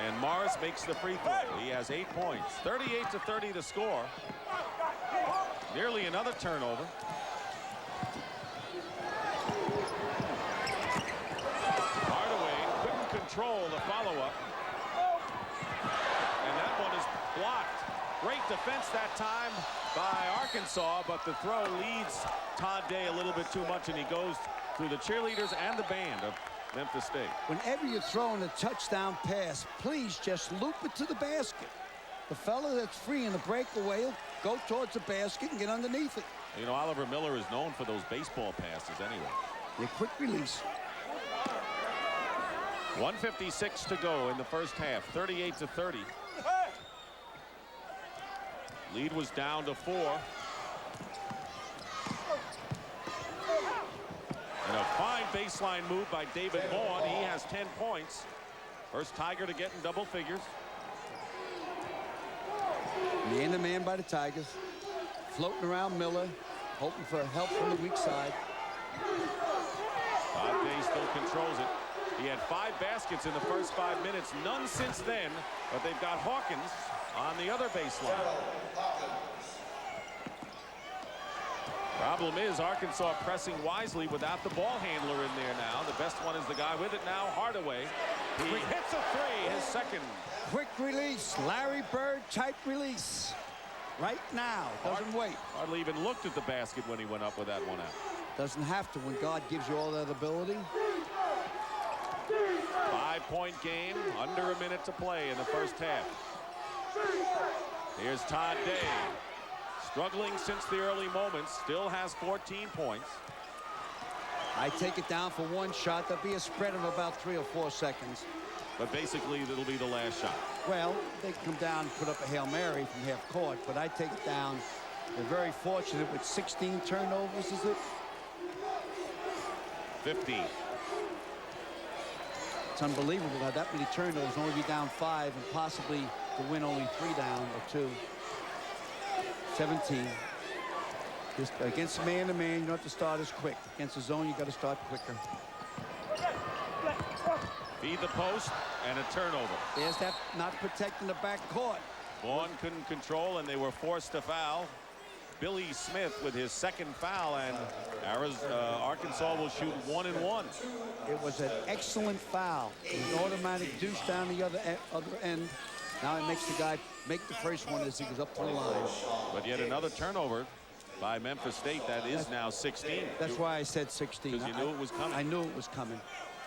[SPEAKER 2] And Morris makes the free throw. He has 8 points. 38-30 to score. Nearly another turnover. Hardaway couldn't control the follow-up. And that one is blocked. Great defense that time by Arkansas, but the throw leads Todd Day a little bit too much, and he goes through the cheerleaders and the band of Memphis State.
[SPEAKER 3] Whenever you're throwing a touchdown pass, please just loop it to the basket. The fella that's free in the breakaway will go towards the basket and get underneath it.
[SPEAKER 2] You know, Oliver Miller is known for those baseball passes anyway.
[SPEAKER 3] A quick release.
[SPEAKER 2] 1:56 to go in the first half, 38-30. Lead was down to 4. And a fine baseline move by David Vaughn. He has 10 points. First Tiger to get in double figures.
[SPEAKER 3] Man-to-man by the Tigers. Floating around Miller, hoping for help from the weak side.
[SPEAKER 2] Todd Day still controls it. He had 5 baskets in the first 5 minutes, none since then, but they've got Hawkins on the other baseline. Problem is Arkansas pressing wisely without the ball handler in there now. The best one is the guy with it now, Hardaway. He hits a 3, his second.
[SPEAKER 3] Quick release, Larry Bird type release. Right now, doesn't wait.
[SPEAKER 2] Hardly even looked at the basket when he went up with that one out.
[SPEAKER 3] Doesn't have to when God gives you all that ability.
[SPEAKER 2] 5-point game, under a minute to play in the first half. Here's Todd Day. Struggling since the early moments, still has 14 points.
[SPEAKER 3] I take it down for one shot. There'll be a spread of about 3 or 4 seconds.
[SPEAKER 2] But basically, it'll be the last shot.
[SPEAKER 3] Well, they come down and put up a Hail Mary from half court, but I take it down. They're very fortunate with 16 turnovers, is it?
[SPEAKER 2] 15.
[SPEAKER 3] It's unbelievable how that many turnovers, only be down 5 and possibly to win only 3 down or 2. 17. Just against man-to-man, you don't have to start as quick. Against the zone, you got to start quicker.
[SPEAKER 2] Feed the post and a turnover.
[SPEAKER 3] There's that not protecting the back court.
[SPEAKER 2] Vaughn couldn't control, and they were forced to foul. Billy Smith with his second foul, and Arkansas will shoot 1-and-1.
[SPEAKER 3] It was an excellent foul. An automatic deuce down the other end. Now it makes the guy make the first one as he goes up to the line.
[SPEAKER 2] But yet another turnover by Memphis State. That is now 16.
[SPEAKER 3] That's why I said 16.
[SPEAKER 2] Because you knew it was coming.
[SPEAKER 3] I knew it was coming.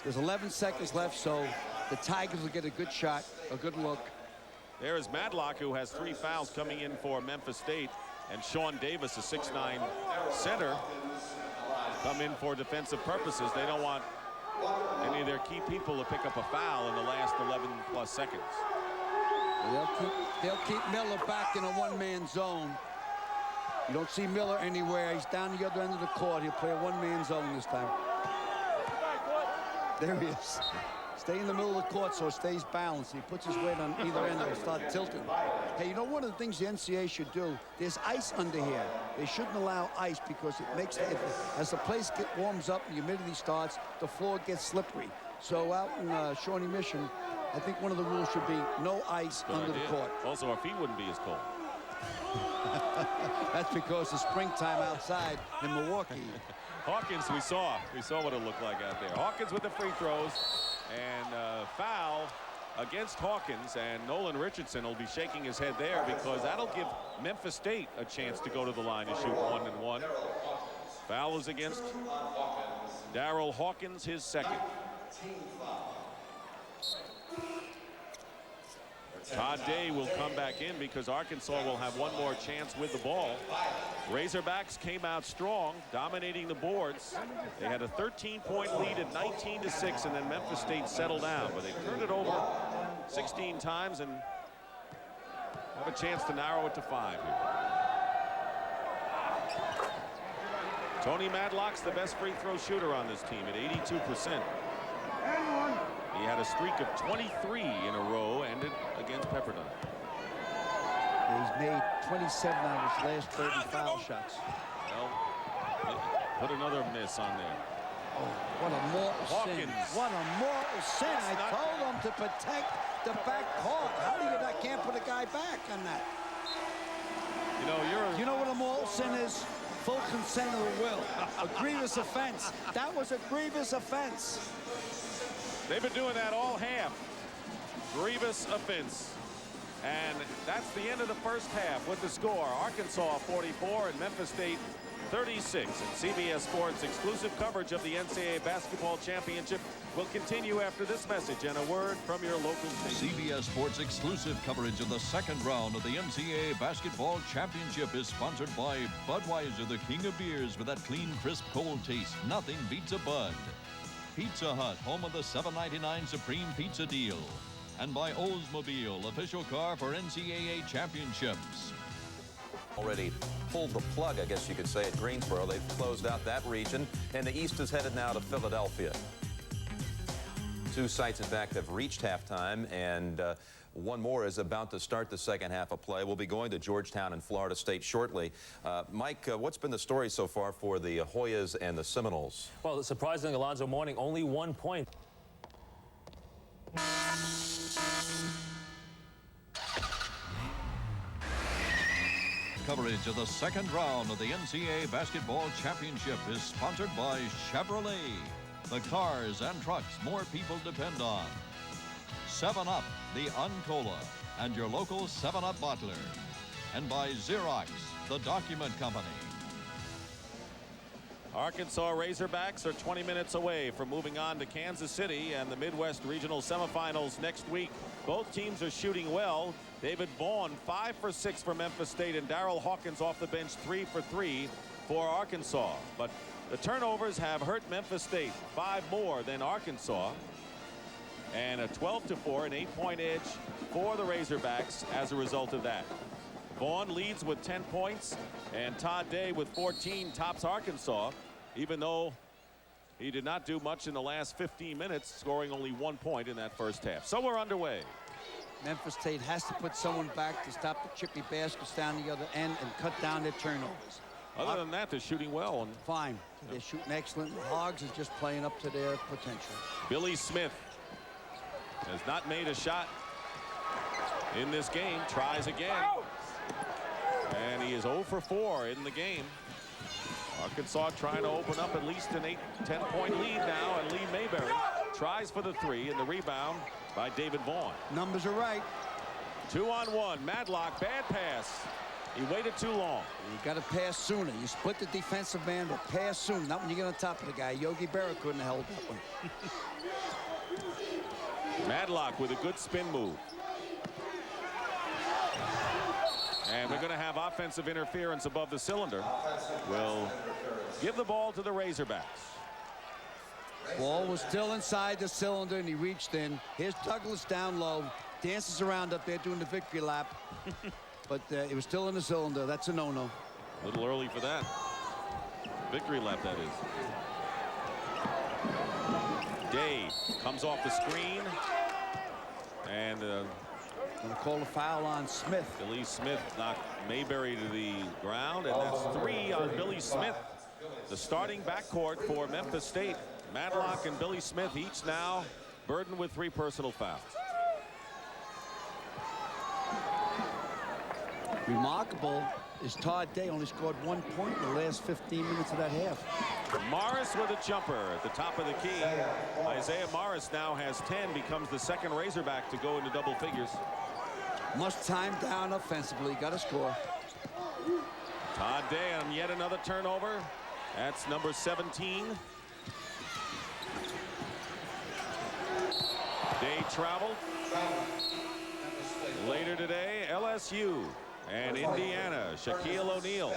[SPEAKER 3] There's 11 seconds left, so the Tigers will get a good shot, a good look.
[SPEAKER 2] There is Madlock, who has 3 fouls coming in for Memphis State. And Sean Davis, a 6'9" center, come in for defensive purposes. They don't want any of their key people to pick up a foul in the last 11+ seconds.
[SPEAKER 3] They'll keep Miller back in a one-man zone. You don't see Miller anywhere. He's down the other end of the court. He'll play a one-man zone this time. There he is. Stay in the middle of the court so it stays balanced. He puts his weight on either end and start tilting. Hey, you know one of the things the NCAA should do? There's ice under here. They shouldn't allow ice because it makes, as the place warms up and the humidity starts, the floor gets slippery. So out in Shawnee Mission, I think one of the rules should be no ice under the court.
[SPEAKER 2] Also, our feet wouldn't be as cold.
[SPEAKER 3] That's because it's springtime outside in Milwaukee.
[SPEAKER 2] Hawkins, we saw what it looked like out there. Hawkins with the free throws, and foul against Hawkins, and Nolan Richardson will be shaking his head there because that'll give Memphis State a chance to go to the line and shoot 1-1. Foul is against Darryl Hawkins, his second. Todd Day will come back in because Arkansas will have one more chance with the ball. Razorbacks came out strong, dominating the boards. They had a 13-point lead at 19-6, and then Memphis State settled down, but they turned it over 16 times and have a chance to narrow it to 5 here. Tony Madlock's the best free throw shooter on this team at 82%. He had a streak of 23 in a row, ended against Pepperdine.
[SPEAKER 3] He's made 27 out of his last 30 foul shots.
[SPEAKER 2] Well, put another miss on there.
[SPEAKER 3] Oh, what a mortal sin.
[SPEAKER 2] Hawkins.
[SPEAKER 3] What a mortal sin. I told him to protect the back court. How do you not can't put a guy back on that? You know what a mortal sin is? Full consent of the will. A grievous offense. That was a grievous offense.
[SPEAKER 2] They've been doing that all half. Grievous offense. And that's the end of the first half with the score. Arkansas 44 and Memphis State 36. And CBS Sports exclusive coverage of the NCAA Basketball Championship will continue after this message and a word from your local station.
[SPEAKER 8] CBS Sports exclusive coverage of the second round of the NCAA Basketball Championship is sponsored by Budweiser, the king of beers with that clean, crisp, cold taste. Nothing beats a Bud. Pizza Hut, home of the $7.99 Supreme Pizza Deal. And by Oldsmobile, official car for NCAA championships.
[SPEAKER 5] Already pulled the plug, I guess you could say, at Greensboro. They've closed out that region, and the East is headed now to Philadelphia. Two sites, in fact, have reached halftime, and one more is about to start the second half of play. We'll be going to Georgetown and Florida State shortly. Mike, what's been the story so far for the Hoyas and the Seminoles?
[SPEAKER 7] Well, surprisingly, Alonzo Mourning, only 1 point.
[SPEAKER 8] Coverage of the second round of the NCAA Basketball Championship is sponsored by Chevrolet, the cars and trucks more people depend on. 7-Up, the Uncola, and your local 7-Up bottler. And by Xerox, the document company.
[SPEAKER 2] Arkansas Razorbacks are 20 minutes away from moving on to Kansas City and the Midwest Regional semifinals next week. Both teams are shooting well. David Vaughn 5 for 6 for Memphis State, and Darryl Hawkins off the bench 3 for 3 for Arkansas. But the turnovers have hurt Memphis State, 5 more than Arkansas, and a 12-4, an 8-point edge for the Razorbacks as a result of that. Vaughn leads with 10 points, and Todd Day with 14 tops Arkansas, even though he did not do much in the last 15 minutes, scoring only 1 point in that first half. So we're underway.
[SPEAKER 3] Memphis State has to put someone back to stop the chippy baskets down the other end and cut down their turnovers.
[SPEAKER 2] Other than that, they're shooting well. And
[SPEAKER 3] fine. They're shooting excellent. Hogs is just playing up to their potential.
[SPEAKER 2] Billy Smith has not made a shot in this game. Tries again. And he is 0 for 4 in the game. Arkansas trying to open up at least an 8-10-point lead now, and Lee Mayberry tries for the 3, and the rebound by David Vaughn.
[SPEAKER 3] Numbers are right.
[SPEAKER 2] 2-on-1. Madlock, bad pass. He waited too long.
[SPEAKER 3] You got to pass sooner. You split the defensive man, but pass soon. Not when you get on top of the guy. Yogi Berra couldn't have held that one.
[SPEAKER 2] Madlock with a good spin move. And we're going to have offensive interference above the cylinder. We'll give the ball to the Razorbacks.
[SPEAKER 3] Ball was still inside the cylinder, and he reached in. Here's Douglas down low. Dances around up there doing the victory lap. But it was still in the cylinder. That's a no-no.
[SPEAKER 2] A little early for that. Victory lap, that is. Day comes off the screen. And
[SPEAKER 3] going to call a foul on Smith.
[SPEAKER 2] Billy Smith knocked Mayberry to the ground, and that's 3 on Billy Smith. The starting backcourt for Memphis State. Madlock and Billy Smith each now burdened with 3 personal fouls.
[SPEAKER 3] Remarkable is Todd Day only scored 1 point in the last 15 minutes of that half.
[SPEAKER 2] Morris with a jumper at the top of the key. Isaiah Morris now has 10, becomes the second Razorback to go into double figures.
[SPEAKER 3] Must time down offensively, got to score.
[SPEAKER 2] Todd Day on yet another turnover. That's number 17. Day traveled. Later today, LSU and Indiana. Shaquille O'Neal,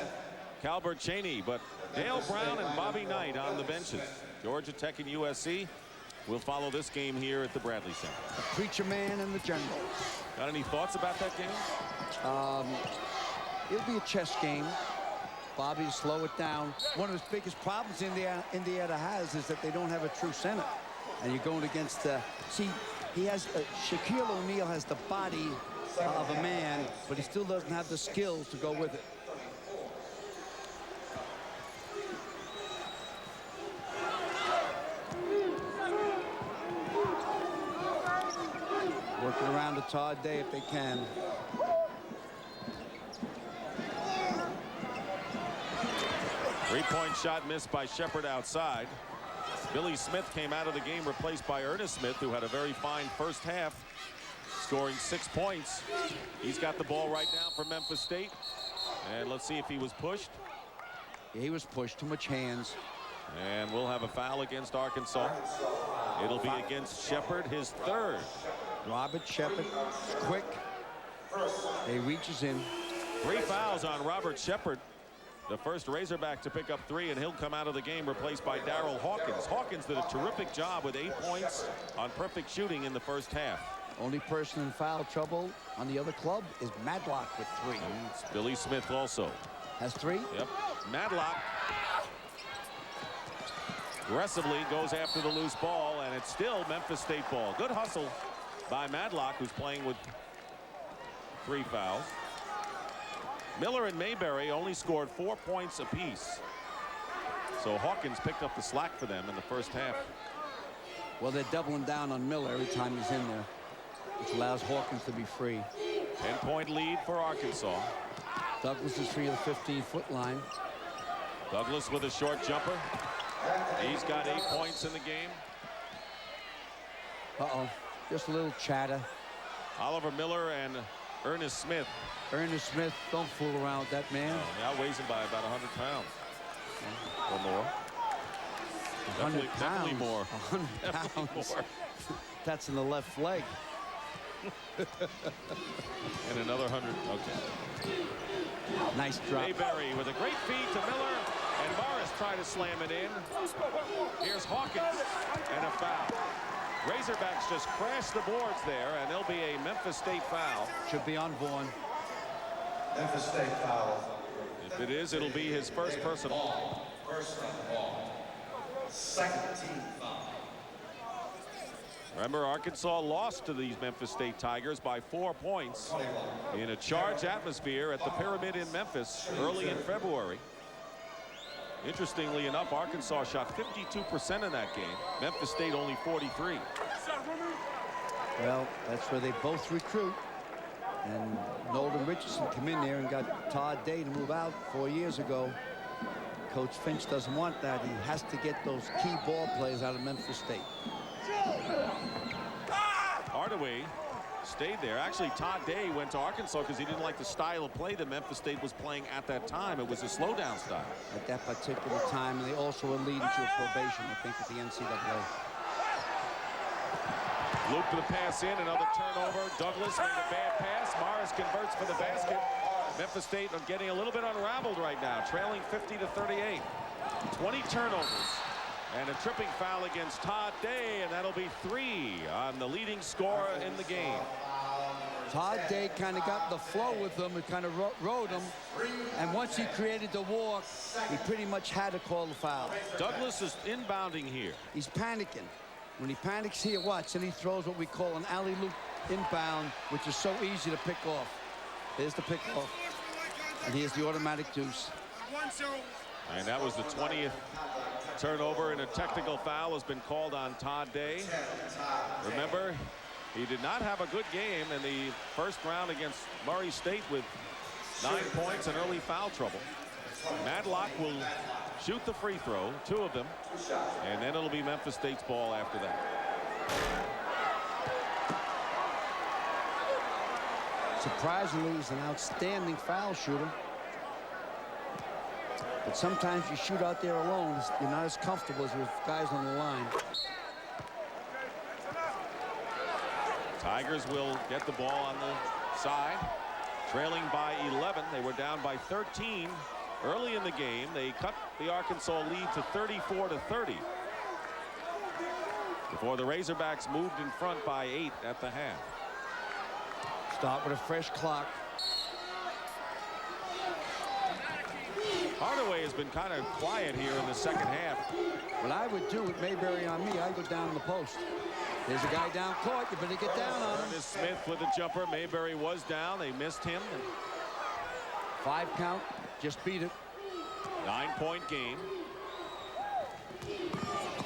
[SPEAKER 2] Calbert Cheney, but Dale Brown and Bobby Knight on the benches. Georgia Tech and USC will follow this game here at the Bradley Center.
[SPEAKER 3] The Preacher Man and the General.
[SPEAKER 2] Got any thoughts about that game?
[SPEAKER 3] It'll be a chess game. Bobby to slow it down. One of his biggest problems Indiana has is that they don't have a true center. And you're going against, see, he has, Shaquille O'Neal has the body of a man, but he still doesn't have the skills to go with it. Working around to Todd Day if they can.
[SPEAKER 2] Three-point shot missed by Shepard outside. Billy Smith came out of the game replaced by Ernest Smith, who had a very fine first half, scoring 6 points. He's got the ball right now for Memphis State. And let's see if he was pushed.
[SPEAKER 3] Yeah, he was pushed. Too much hands.
[SPEAKER 2] And we'll have a foul against Arkansas. It'll be against Shepard, his third.
[SPEAKER 3] Robert Shepard, quick. He reaches in.
[SPEAKER 2] 3 fouls on Robert Shepard. The first Razorback to pick up 3, and he'll come out of the game replaced by Darrell Hawkins. Hawkins did a terrific job with 8 points on perfect shooting in the first half.
[SPEAKER 3] Only person in foul trouble on the other club is Madlock with 3.
[SPEAKER 2] And it's Billy Smith also.
[SPEAKER 3] Has 3?
[SPEAKER 2] Yep. Madlock aggressively goes after the loose ball, and it's still Memphis State ball. Good hustle by Madlock, who's playing with 3 fouls. Miller and Mayberry only scored 4 points apiece. So Hawkins picked up the slack for them in the first half.
[SPEAKER 3] Well, they're doubling down on Miller every time he's in there, which allows Hawkins to be free.
[SPEAKER 2] 10-point lead for Arkansas.
[SPEAKER 3] Douglas is free of the 15-foot line.
[SPEAKER 2] Douglas with a short jumper. He's got 8 points in the game.
[SPEAKER 3] Uh-oh, just a little chatter.
[SPEAKER 2] Oliver Miller and Ernest Smith.
[SPEAKER 3] Ernest Smith, don't fool around with that man.
[SPEAKER 2] He outweighs him by about 100 pounds or more.
[SPEAKER 3] 100
[SPEAKER 2] Definitely more.
[SPEAKER 3] 100 pounds.
[SPEAKER 2] More.
[SPEAKER 3] That's in the left leg.
[SPEAKER 2] And another 100. Okay.
[SPEAKER 3] Nice drop.
[SPEAKER 2] Mayberry with a great feed to Miller, and Morris tried to slam it in. Here's Hawkins and a foul. Razorbacks just crashed the boards there, and there'll be a Memphis State foul.
[SPEAKER 3] Should be on Vaughn.
[SPEAKER 9] Memphis State foul.
[SPEAKER 2] If it is, it'll be his first personal.
[SPEAKER 9] First ball. Second team foul.
[SPEAKER 2] Remember, Arkansas lost to these Memphis State Tigers by 4 points in a charged atmosphere at the Pyramid in Memphis early in February. Interestingly enough, Arkansas shot 52% in that game. Memphis State only 43.
[SPEAKER 3] Well, that's where they both recruit. And Nolan Richardson come in there and got Todd Day to move out 4 years ago. Coach Finch doesn't want that. He has to get those key ball players out of Memphis State.
[SPEAKER 2] Hardaway stayed there. Actually, Todd Day went to Arkansas because he didn't like the style of play that Memphis State was playing at that time. It was a slowdown style.
[SPEAKER 3] At that particular time, and they also were leading to a probation, I think, at the NCAA.
[SPEAKER 2] Loop to the pass in, another turnover. Douglas made a bad pass. Morris converts for the basket. Memphis State are getting a little bit unraveled right now, trailing 50-38. 20 turnovers. And a tripping foul against Todd Day, and that'll be 3 on the leading scorer in the game.
[SPEAKER 3] Todd Day kind of got the flow with them and kind of rode him. And once he created the walk, he pretty much had to call the foul.
[SPEAKER 2] Douglas is inbounding here.
[SPEAKER 3] He's panicking. When he panics here, watch, and he throws what we call an alley-oop inbound, which is so easy to pick off. There's the pick off. And here's the automatic deuce.
[SPEAKER 2] And that was the 20th turnover, and a technical foul has been called on Todd Day. Remember, he did not have a good game in the first round against Murray State with 9 points and early foul trouble. Madlock will shoot the free throw, 2 of them, and then it'll be Memphis State's ball after that.
[SPEAKER 3] Surprisingly, he's an outstanding foul shooter. But sometimes you shoot out there alone, you're not as comfortable as with guys on the line.
[SPEAKER 2] Tigers will get the ball on the side, trailing by 11. They were down by 13 early in the game. They cut the Arkansas lead to 34-30 before the Razorbacks moved in front by 8 at the half.
[SPEAKER 3] Start with a fresh clock.
[SPEAKER 2] Hardaway has been kind of quiet here in the second half.
[SPEAKER 3] What I would do with Mayberry on me, I go down the post. There's a guy down court. You better get down on him.
[SPEAKER 2] Ernest Smith with a jumper. Mayberry was down. They missed him.
[SPEAKER 3] 5 count. Just beat it.
[SPEAKER 2] 9-point game.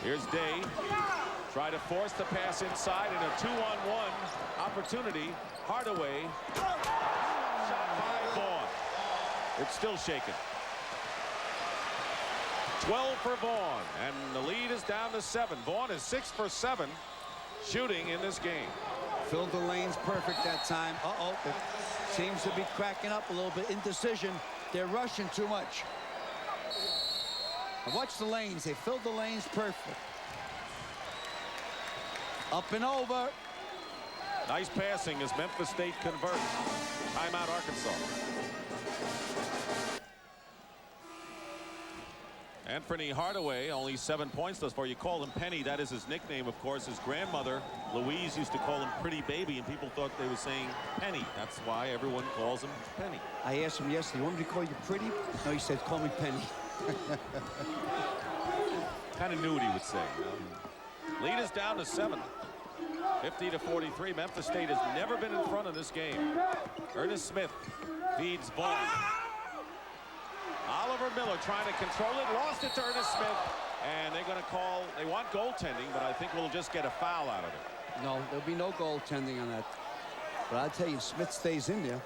[SPEAKER 2] Here's Day. Try to force the pass inside in a 2-on-1 opportunity. Hardaway. Shot by Vaughn. It's still shaken. 12 for Vaughn, and the lead is down to 7. Vaughn is 6 for 7 shooting in this game.
[SPEAKER 3] Filled the lanes perfect that time. It seems to be cracking up a little bit. Indecision. They're rushing too much. And watch the lanes. They filled the lanes perfect. Up and over.
[SPEAKER 2] Nice passing as Memphis State converts. Timeout, Arkansas. Anfernee Hardaway, only 7 points thus far. You call him Penny. That is his nickname, of course. His grandmother, Louise, used to call him Pretty Baby, and people thought they were saying Penny. That's why everyone calls him Penny.
[SPEAKER 3] I asked him yesterday, you want me to call you Pretty? No, he said, call me Penny.
[SPEAKER 2] Kind of knew what he would say. Lead is down to 7. 50-43. Memphis State has never been in front of this game. Ernest Smith feeds Vaughn. Oliver Miller trying to control it, lost it to Ernest Smith, and they're going to call, they want goaltending, but I think we'll just get a foul out of it.
[SPEAKER 3] No, there'll be no goaltending on that. But I'll tell you, Smith stays in there.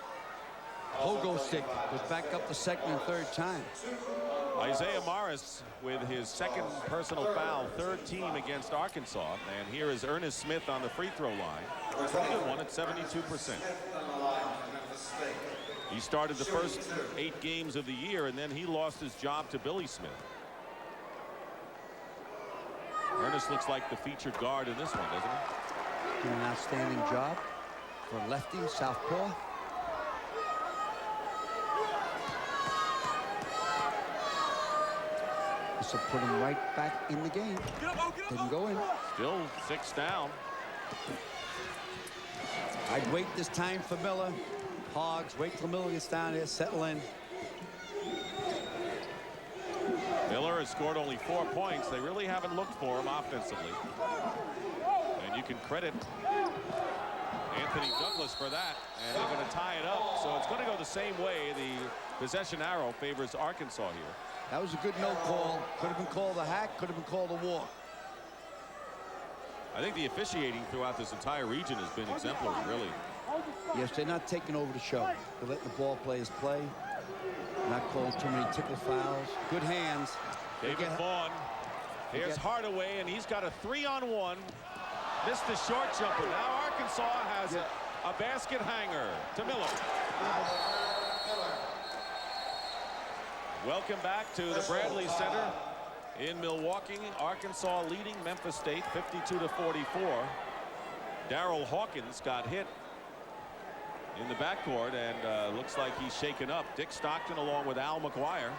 [SPEAKER 3] Pogo stick was back up the second and third time.
[SPEAKER 2] Isaiah Morris with his second personal foul, 3rd team against Arkansas, and here is Ernest Smith on the free throw line. Pretty good one at 72%. He started the first 8 games of the year, and then he lost his job to Billy Smith. Ernest looks like the featured guard in this one, doesn't he?
[SPEAKER 3] Doing an outstanding job for lefty, southpaw. This will put him right back in the game. Didn't go in.
[SPEAKER 2] Still 6 down.
[SPEAKER 3] I'd wait this time for Miller. Hogs, wait till Miller gets down here, settle in.
[SPEAKER 2] Miller has scored only 4 points. They really haven't looked for him offensively. And you can credit Anthony Douglas for that. And they're going to tie it up. So it's going to go the same way. The possession arrow favors Arkansas here.
[SPEAKER 3] That was a good no call. Could have been called a hack, could have been called a walk.
[SPEAKER 2] I think the officiating throughout this entire region has been exemplary, really.
[SPEAKER 3] Yes, they're not taking over the show. They're letting the ball players play. Not calling too many tickle fouls. Good hands.
[SPEAKER 2] David Vaughn. Here's Hardaway, and he's got a 3-on-1. Missed the short jumper. Now Arkansas has a basket hanger to Miller. Welcome back to the Bradley Center in Milwaukee. Arkansas leading Memphis State 52-44. Darrell Hawkins got hit in the backcourt, and looks like he's shaken up. Dick Stockton along with Al McGuire.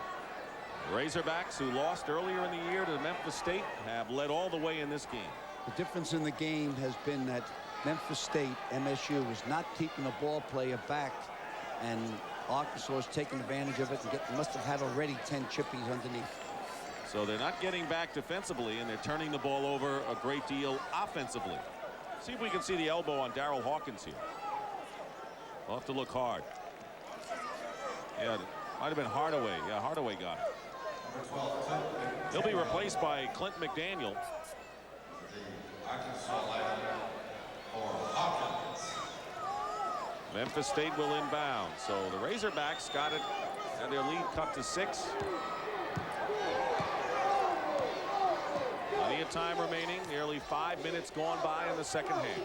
[SPEAKER 2] Razorbacks, who lost earlier in the year to Memphis State, have led all the way in this game.
[SPEAKER 3] The difference in the game has been that Memphis State, MSU, was not keeping the ball player back, and Arkansas is taking advantage of it and must have had already 10 chippies underneath.
[SPEAKER 2] So they're not getting back defensively, and they're turning the ball over a great deal offensively. See if we can see the elbow on Darrell Hawkins here. We'll have to look hard. Yeah, it might have been Hardaway. Yeah, Hardaway got it. He'll be replaced by Clint McDaniel. Memphis State will inbound. So the Razorbacks got it and their lead cut to 6. Plenty of time remaining. Nearly 5 minutes gone by in the second half.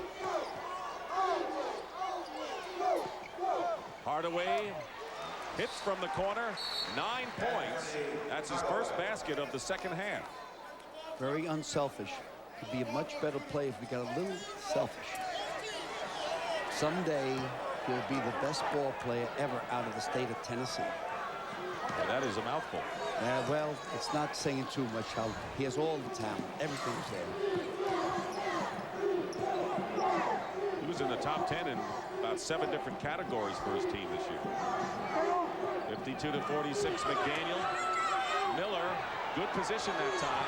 [SPEAKER 2] Hardaway hits from the corner. 9 points. That's his first basket of the second half.
[SPEAKER 3] Very unselfish. Could be a much better play if we got a little selfish. Someday he'll be the best ball player ever out of the state of Tennessee.
[SPEAKER 2] Well, that is a mouthful.
[SPEAKER 3] Well, it's not saying too much. How he has all the talent. Everything's there.
[SPEAKER 2] He was in the top 10 in about 7 different categories for his team this year. 52-46 McDaniel. Miller, good position that time.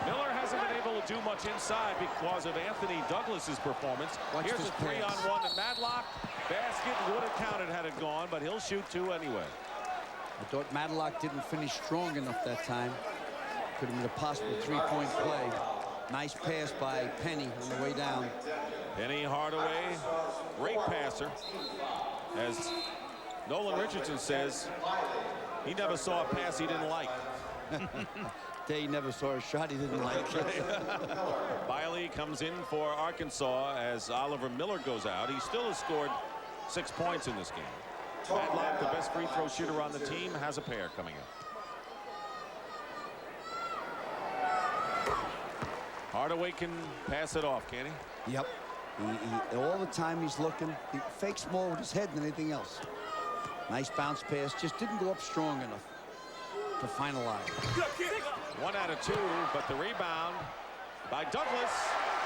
[SPEAKER 2] Miller hasn't been able to do much inside because of Anthony Douglas's performance. Here's a 3-on-1 to Madlock. Basket would have counted had it gone, but he'll shoot 2 anyway.
[SPEAKER 3] I thought Madlock didn't finish strong enough that time. Could have been a possible 3-point play. Nice pass by Penny on the way down.
[SPEAKER 2] Penny Hardaway, great passer. As Nolan Richardson says, he never saw a pass he didn't like.
[SPEAKER 3] He never saw a shot he didn't like.
[SPEAKER 2] Biley comes in for Arkansas as Oliver Miller goes out. He still has scored 6 points in this game. Madlock, the best free throw shooter on the team, has a pair coming up. Hardaway can pass it off, can he?
[SPEAKER 3] Yep. All the time he's looking. He fakes more with his head than anything else. Nice bounce pass. Just didn't go up strong enough to finalize.
[SPEAKER 2] 1 out of 2, but the rebound by Douglas.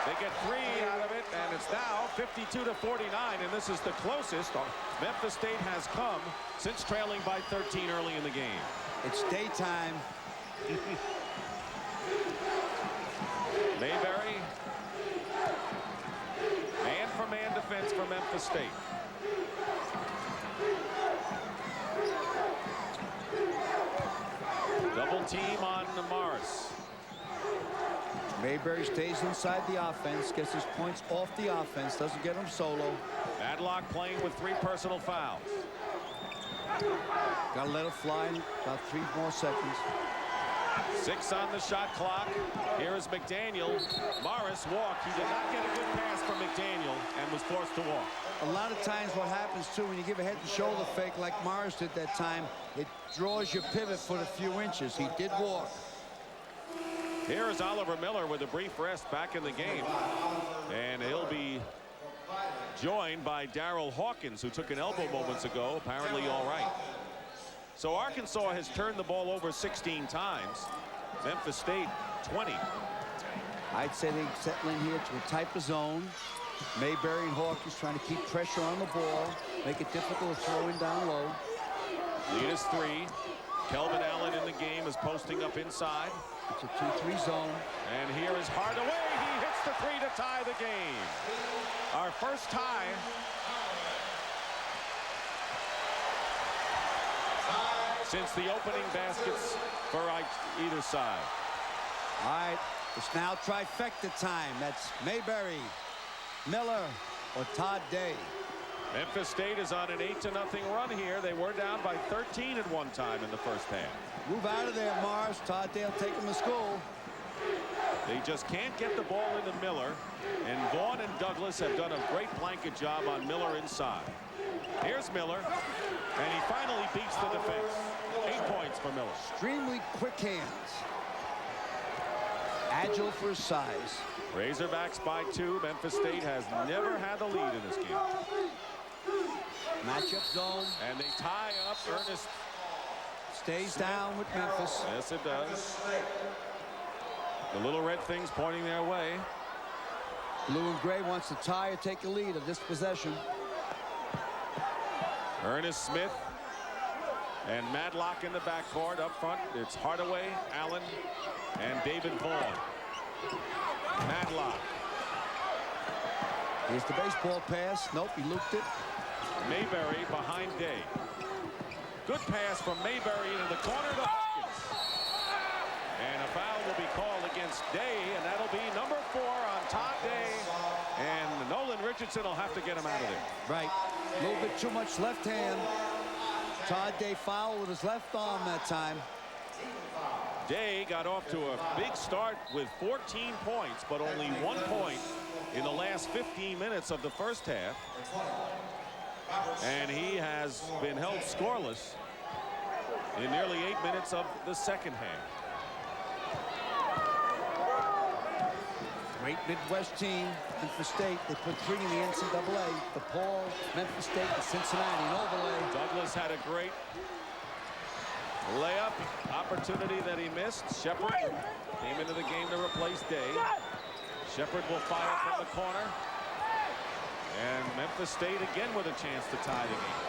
[SPEAKER 2] They get 3 out of it, and it's now 52-49, and this is the closest Memphis State has come since trailing by 13 early in the game.
[SPEAKER 3] It's daytime.
[SPEAKER 2] Mayberry. Man-for-man defense for Memphis State. Double team on Morris.
[SPEAKER 3] Mayberry stays inside the offense, gets his points off the offense, doesn't get him solo.
[SPEAKER 2] Madlock playing with 3 personal fouls.
[SPEAKER 3] Got to let it fly in about 3 more seconds.
[SPEAKER 2] 6 on the shot clock. Here is McDaniel. Morris walked. He did not get a good pass from McDaniel and was forced to walk.
[SPEAKER 3] A lot of times what happens too when you give a head and shoulder fake like Morris did that time, it draws your pivot for a few inches. He did walk.
[SPEAKER 2] Here is Oliver Miller with a brief rest back in the game. And he'll be joined by Darrell Hawkins, who took an elbow moments ago, apparently all right. So Arkansas has turned the ball over 16 times. Memphis State 20.
[SPEAKER 3] I'd say they settle in here to a type of zone. Mayberry and Hawkins trying to keep pressure on the ball, make it difficult to throw in down low.
[SPEAKER 2] Lead is 3. Kelvin Allen in the game is posting up inside.
[SPEAKER 3] It's a 2-3 zone.
[SPEAKER 2] And here is Hardaway. He hits the 3 to tie the game. Our first tie. Since the opening baskets for either side.
[SPEAKER 3] All right, it's now trifecta time. That's Mayberry, Miller, or Todd Day.
[SPEAKER 2] Memphis State is on an 8-0 run here. They were down by 13 at one time in the first half.
[SPEAKER 3] Move out of there, Mars. Todd Day will take him to school.
[SPEAKER 2] They just can't get the ball into Miller. And Vaughn and Douglas have done a great blanket job on Miller inside. Here's Miller. And he finally beats the defense. 8 points for Miller.
[SPEAKER 3] Extremely quick hands. Agile for his size.
[SPEAKER 2] Razorbacks by 2. Memphis State has never had the lead in this game.
[SPEAKER 3] Matchup zone.
[SPEAKER 2] And they tie up. Ernest
[SPEAKER 3] stays down with Memphis.
[SPEAKER 2] Yes, it does. The little red things pointing their way.
[SPEAKER 3] Blue and gray wants to tie or take a lead of this possession.
[SPEAKER 2] Ernest Smith and Madlock in the backcourt. Up front, it's Hardaway, Allen, and David Vaughn. Madlock.
[SPEAKER 3] Here's the baseball pass. Nope, he looped it.
[SPEAKER 2] Mayberry behind Day. Good pass from Mayberry into the corner to Hawkins. And a foul will be called against Day, and that'll be number 4 on Todd Day. And Nolan Richardson will have to get him out of there.
[SPEAKER 3] Right. A little bit too much left hand. Todd Day foul with his left arm that time.
[SPEAKER 2] Day got off to a big start with 14 points, but only 1 point in the last 15 minutes of the first half. And he has been held scoreless in nearly 8 minutes of the second half.
[SPEAKER 3] Great Midwest team, Memphis State. They put 3 in the NCAA. DePaul, Memphis State, and Cincinnati. An overlay.
[SPEAKER 2] Douglas had a great layup opportunity that he missed. Shepard came into the game to replace Day. Shepard will fire from the corner. And Memphis State again with a chance to tie the game.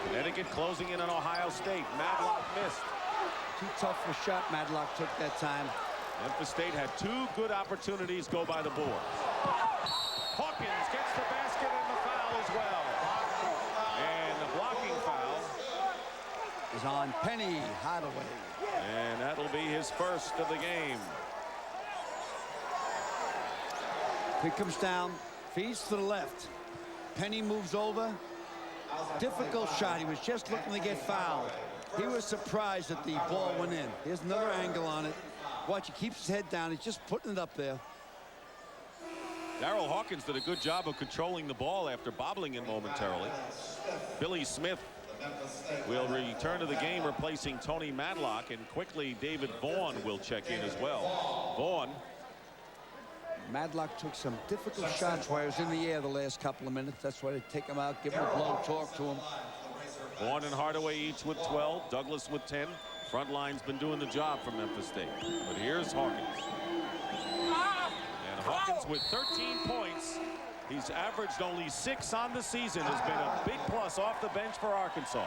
[SPEAKER 2] Connecticut closing in on Ohio State. Madlock missed.
[SPEAKER 3] Too tough a shot Madlock took that time.
[SPEAKER 2] Memphis State had 2 good opportunities go by the board. Hawkins gets the basket and the foul as well. And the blocking foul
[SPEAKER 3] is on Penny Hardaway.
[SPEAKER 2] And that'll be his first of the game.
[SPEAKER 3] He comes down, feeds to the left. Penny moves over. Difficult shot. He was just looking to get fouled. He was surprised that the ball went in. Here's another angle on it. Watch, he keeps his head down. He's just putting it up there.
[SPEAKER 2] Darrell Hawkins did a good job of controlling the ball after bobbling it momentarily. Billy Smith will return to the game, replacing Tony Madlock, and quickly David Vaughn will check in as well. Vaughn.
[SPEAKER 3] Madlock took some difficult shots while he was in the air the last couple of minutes. That's why they take him out, give him a blow, talk to him.
[SPEAKER 2] Vaughn and Hardaway each with 12. Douglas with 10. Front line's been doing the job for Memphis State. But here's Hawkins. And Hawkins with 13 points. He's averaged only 6 on the season. Has been a big plus off the bench for Arkansas.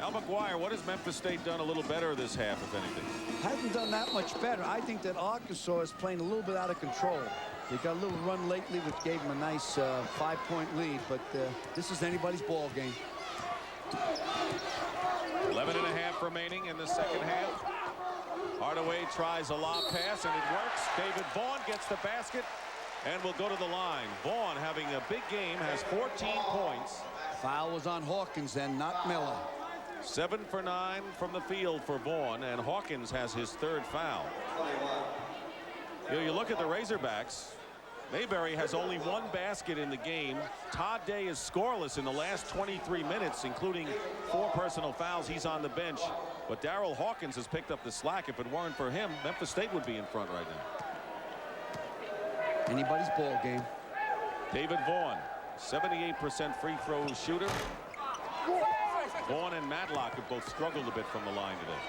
[SPEAKER 2] Al McGuire, what has Memphis State done a little better this half, if anything?
[SPEAKER 3] Hasn't done that much better. I think that Arkansas is playing a little bit out of control. They got a little run lately, which gave them a nice 5-point lead, but this is anybody's ball game.
[SPEAKER 2] 11.5 remaining in the second half. Hardaway tries a lob pass, and it works. David Vaughn gets the basket and will go to the line. Vaughn, having a big game, has 14 points.
[SPEAKER 3] Foul was on Hawkins then, not Miller.
[SPEAKER 2] 7 for 9 from the field for Vaughn, and Hawkins has his 3rd foul. You look at the Razorbacks. Mayberry has only 1 basket in the game. Todd Day is scoreless in the last 23 minutes, including 4 personal fouls. He's on the bench. But Darrell Hawkins has picked up the slack. If it weren't for him, Memphis State would be in front right now.
[SPEAKER 3] Anybody's ball game.
[SPEAKER 2] David Vaughn, 78% free throw shooter. Vaughn and Madlock have both struggled a bit from the line today.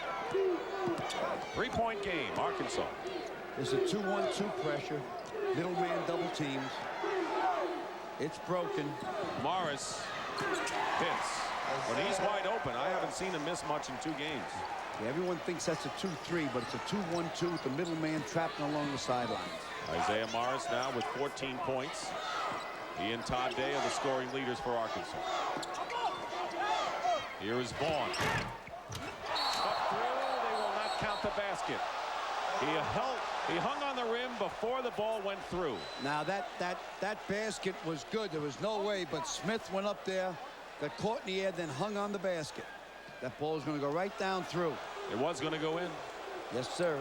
[SPEAKER 2] 3-point game, Arkansas.
[SPEAKER 3] There's a 2-1-2 pressure. Middle man double teams. It's broken.
[SPEAKER 2] Morris hits. When he's wide open, I haven't seen him miss much in 2 games.
[SPEAKER 3] Yeah, everyone thinks that's a 2-3, but it's a 2-1-2 with the middle man trapped along the sidelines.
[SPEAKER 2] Isaiah Morris now with 14 points. He and Todd Day are the scoring leaders for Arkansas. Here is Vaughn. Up through, they will not count the basket. He hung on the rim before the ball went through.
[SPEAKER 3] Now that basket was good. There was no way, but Smith went up there, got caught in the air, then hung on the basket. That ball is going to go right down through.
[SPEAKER 2] It was going to go in.
[SPEAKER 3] Yes, sir.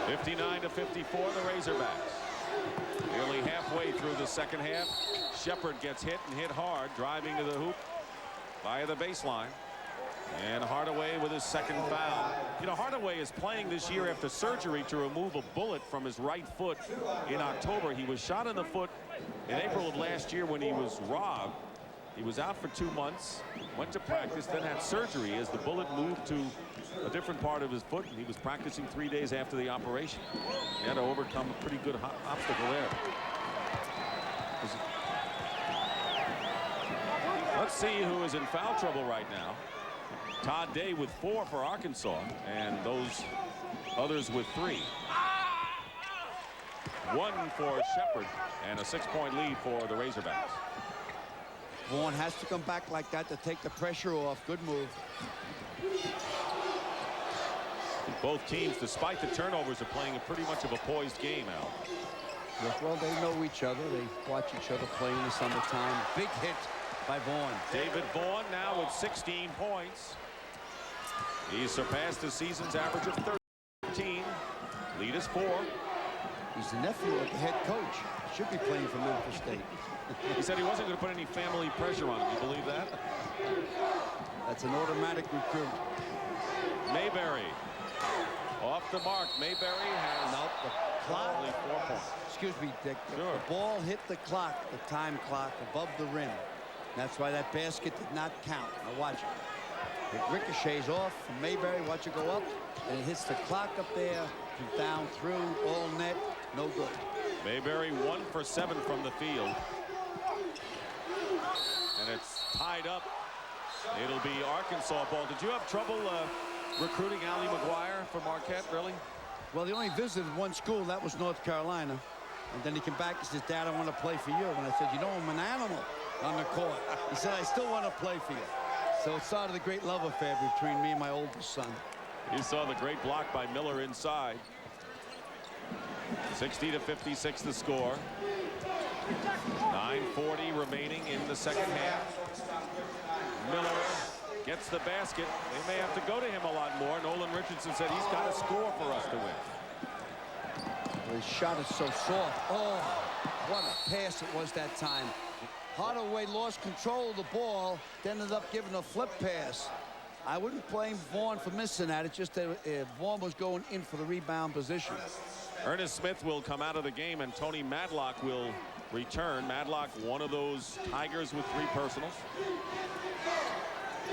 [SPEAKER 2] 59-54, the Razorbacks. Nearly halfway through the second half. Shepard gets hit and hit hard, driving to the hoop via the baseline. And Hardaway with his 2nd foul. You know, Hardaway is playing this year after surgery to remove a bullet from his right foot in October. He was shot in the foot in April of last year when he was robbed. He was out for 2 months, went to practice, then had surgery as the bullet moved to a different part of his foot, and he was practicing 3 days after the operation. He had to overcome a pretty good obstacle there. Let's see who is in foul trouble right now. Todd Day with 4 for Arkansas, and those others with 3. 1 for Shepard, and a 6-point lead for the Razorbacks.
[SPEAKER 3] Vaughn has to come back like that to take the pressure off. Good move.
[SPEAKER 2] Both teams, despite the turnovers, are playing a pretty much of a poised game, Al.
[SPEAKER 3] Yes, well, they know each other. They watch each other play in the summertime. Big hit by Vaughn.
[SPEAKER 2] David Vaughn now with 16 points. He surpassed the season's average of 13. Lead is 4.
[SPEAKER 3] He's the nephew of the head coach. Should be playing for Memphis State.
[SPEAKER 2] He said he wasn't going to put any family pressure on him. You believe that?
[SPEAKER 3] That's an automatic recruit.
[SPEAKER 2] Mayberry. Off the mark. Mayberry has
[SPEAKER 3] the clock.
[SPEAKER 2] only 4 points.
[SPEAKER 3] Excuse me, Dick.
[SPEAKER 2] Sure.
[SPEAKER 3] The ball hit the clock, the time clock, above the rim. That's why that basket did not count. Now watch it. It ricochets off from Mayberry. Watch it go up, and it hits the clock up there, down through, all net, no good.
[SPEAKER 2] Mayberry 1 for 7 from the field. And it's tied up. It'll be Arkansas ball. Did you have trouble recruiting Ali McGuire for Marquette, really?
[SPEAKER 3] Well, he only visited one school. That was North Carolina. And then he came back and says, Dad, I want to play for you. And I said, you know, I'm an animal on the court. He said, I still want to play for you. So it started a great love affair between me and my oldest son.
[SPEAKER 2] You saw the great block by Miller inside. 60-56 the score. 9:40 remaining in the second half. Miller gets the basket. They may have to go to him a lot more. Nolan Richardson said he's got to score for us to win.
[SPEAKER 3] Well, his shot is so soft. Oh, what a pass it was that time. Hardaway lost control of the ball, then ended up giving a flip pass. I wouldn't blame Vaughn for missing that. It's just that Vaughn was going in for the rebound position.
[SPEAKER 2] Ernest Smith will come out of the game, and Tony Madlock will return. Madlock, one of those Tigers with 3 personals.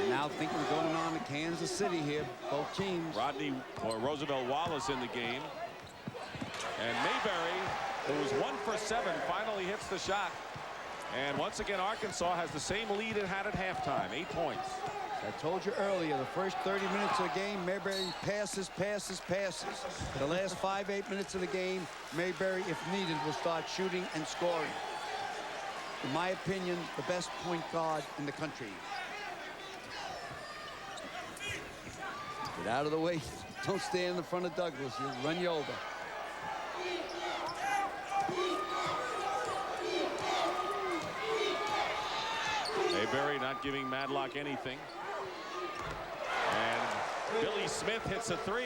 [SPEAKER 3] Now thinking going on to Kansas City here, both teams.
[SPEAKER 2] Rodney or Roosevelt Wallace in the game. And Mayberry, who was 1 for 7, finally hits the shot. And once again, Arkansas has the same lead it had at halftime, 8 points.
[SPEAKER 3] I told you earlier, the first 30 minutes of the game, Mayberry passes. The last 5-8 minutes of the game, Mayberry, if needed, will start shooting and scoring. In my opinion, the best point guard in the country. Get out of the way. Don't stand in front of Douglas. He'll run you over.
[SPEAKER 2] Mayberry not giving Madlock anything. And Billy Smith hits a 3.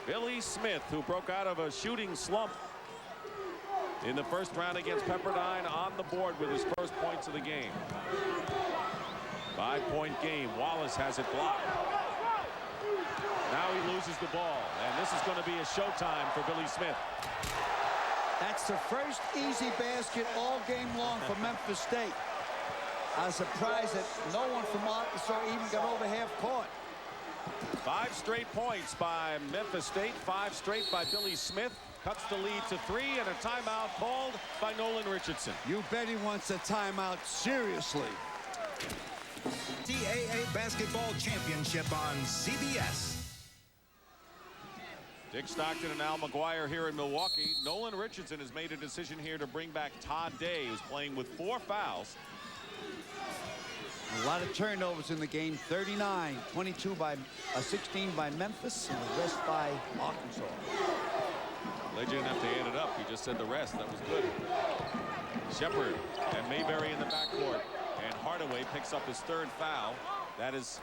[SPEAKER 2] Billy Smith, who broke out of a shooting slump in the first round against Pepperdine, on the board with his first points of the game. 5-point game. Wallace has it blocked. Now he loses the ball, and this is going to be a showtime for Billy Smith.
[SPEAKER 3] That's the first easy basket all game long for Memphis State. I was surprised that no one from Arkansas even got over half court.
[SPEAKER 2] 5 straight points by Memphis State, 5 straight by Billy Smith. Cuts the lead to 3, and a timeout called by Nolan Richardson.
[SPEAKER 3] You bet he wants a timeout, seriously.
[SPEAKER 4] NCAA Basketball Championship on CBS.
[SPEAKER 2] Dick Stockton and Al McGuire here in Milwaukee. Nolan Richardson has made a decision here to bring back Todd Day, who's playing with 4 fouls.
[SPEAKER 3] A lot of turnovers in the game. 39, 22 by 16 by Memphis, and the rest by Arkansas.
[SPEAKER 2] They didn't have to add it up. He just said the rest. That was good. Shepard and Mayberry in the backcourt, and Hardaway picks up his 3rd foul. That is